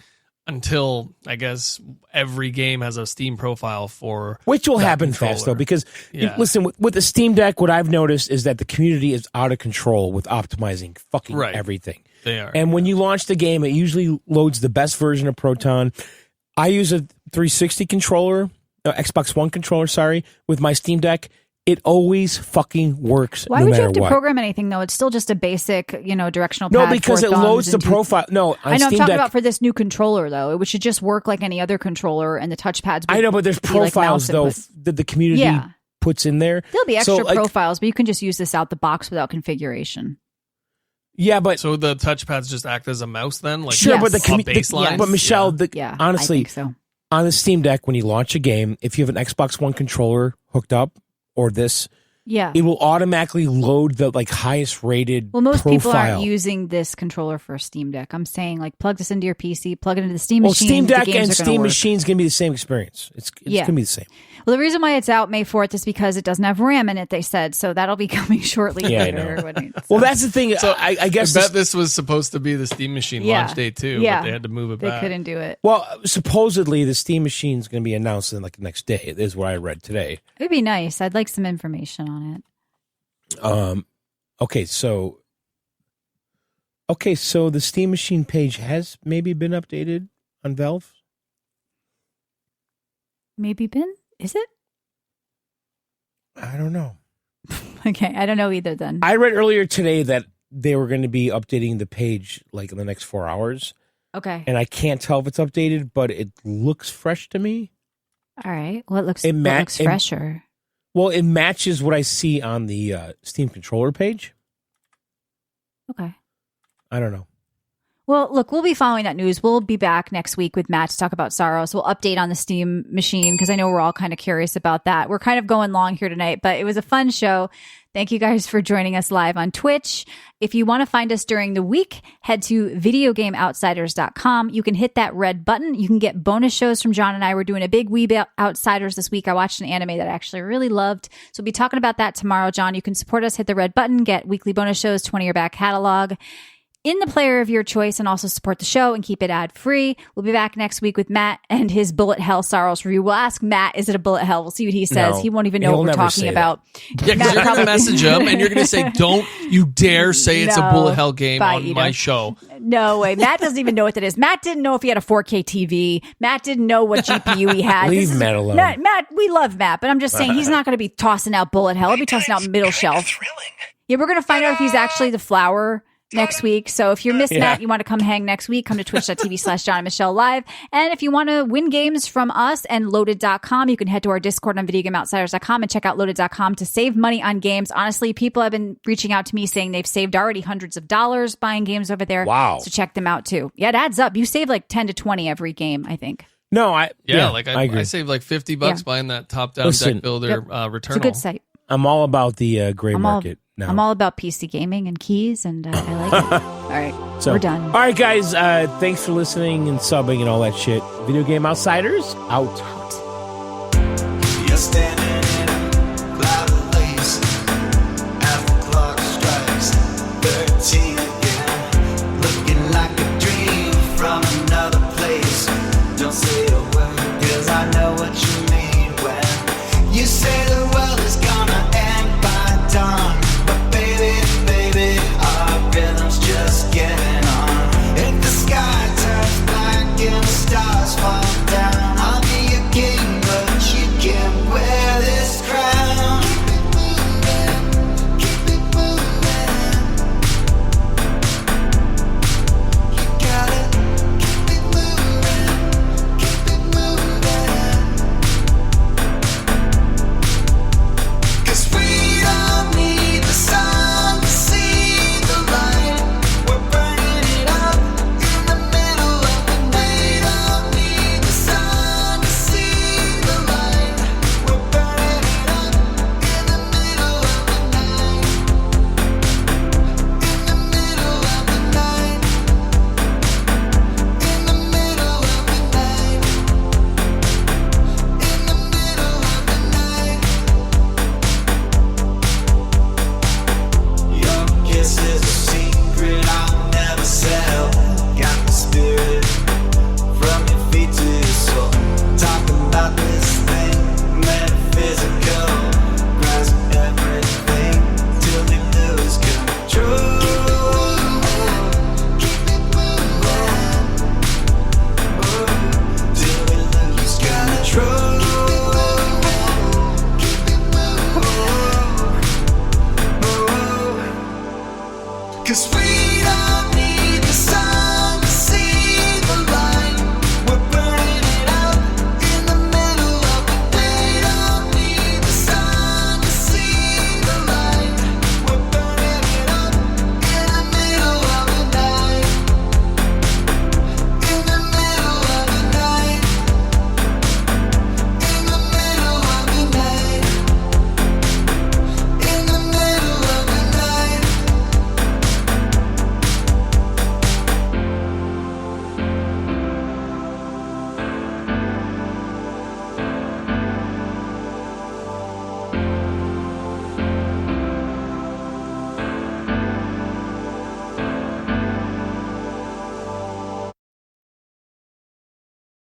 until I guess every game has a Steam profile for Which will that happen controller. fast though, because Yeah. listen, with the Steam Deck, what I've noticed is that the community is out of control with optimizing fucking Right. everything. They are. And when you launch the game, it usually loads the best version of Proton. I use a 360 controller, Xbox One controller, sorry, with my Steam Deck. It always fucking works. Why no would you matter have to what. program anything though? It's still just a basic, directional pad. No, because 4 it thumbs loads the and two- profile. No, on I know. I'm Steam talking Deck. about for this new controller though. It should just work like any other controller, and the touchpads. I know, but there's be like profiles mouse though input. that the community Yeah. puts in there. There'll be So, extra like, profiles, but you can just use this out the box without configuration. Yeah, but so the touchpads just act as a mouse then? Like sure, Yes. but the, a commu- baseline? but Michelle, Yeah, honestly, I think so. on the Steam Deck, when you launch a game, if you have an Xbox One controller hooked up or this, Yeah. it will automatically load the like highest rated. Well, most profile. people aren't using this controller for Steam Deck. I'm saying like plug this into your PC, plug it into the Steam Well, machine. Steam Deck the games and are gonna Steam work. Machine's gonna be the same experience. It's gonna be the same. Well, the reason why it's out May 4th is because it doesn't have RAM in it, they said. So that'll be coming shortly Yeah, I later. know. Well, that's the thing. So I guess I bet this was supposed to be the Steam Machine launch date too, but they had to move it They back. couldn't do it. Well, supposedly the Steam Machine's going to be announced in like the next day. Is what I read today. It'd be nice. I'd like some information on it. Okay, so the Steam Machine page has maybe been updated on Valve. Maybe been? Is it? I don't know. Okay, I don't know either then. I read earlier today that they were going to be updating the page like in the next 4 hours. Okay. And I can't tell if it's updated, but it looks fresh to me. All right. Well, it looks looks fresher. Well, it matches what I see on the Steam controller page. Okay. I don't know. Well, look, we'll be following that news. We'll be back next week with Matt to talk about Saros. We'll update on the Steam Machine because I know we're all kind of curious about that. We're kind of going long here tonight, but it was a fun show. Thank you guys for joining us live on Twitch. If you want to find us during the week, head to videogameoutsiders.com. You can hit that red button. You can get bonus shows from John and I. We're doing a big Weeb Outsiders this week. I watched an anime that I actually really loved. So we'll be talking about that tomorrow, John. You can support us, hit the red button, get weekly bonus shows, 20-year back catalog in the player of your choice, and also support the show and keep it ad-free. We'll be back next week with Matt and his Bullet Hell Saros review. We'll ask Matt, is it a bullet hell? We'll see what he says. No, he won't even know he'll what we're never talking say about. Yeah, because you're going to message him and you're going to say, don't you dare say it's a bullet hell game on my show. No way. Matt doesn't even know what that is. Matt didn't know if he had a 4K TV. Matt didn't know what GPU he had. Leave Matt alone. Matt, we love Matt, but I'm just saying he's not going to be tossing out bullet hell. He'll be tossing out middle shelf. Yeah, we're going to find out if he's actually the flower next week. So if you're missing Matt, you want to come hang next week, come to twitch.tv/John and Michelle Live. And if you want to win games from us and loaded.com, you can head to our Discord on videogameoutsiders.com and check out loaded.com to save money on games. Honestly, people have been reaching out to me saying they've saved already hundreds of dollars buying games over there. Wow. So check them out too. Yeah, it adds up. You save like 10 to 20 every game, I think. No, I agree. I saved like $50 buying that top-down deck builder Returnal. It's a good site. I'm all about the gray market now. I'm all about PC gaming and keys, and I like it. All right, we're done. All right, guys. Thanks for listening and subbing and all that shit. Video Game Outsiders out. You're standing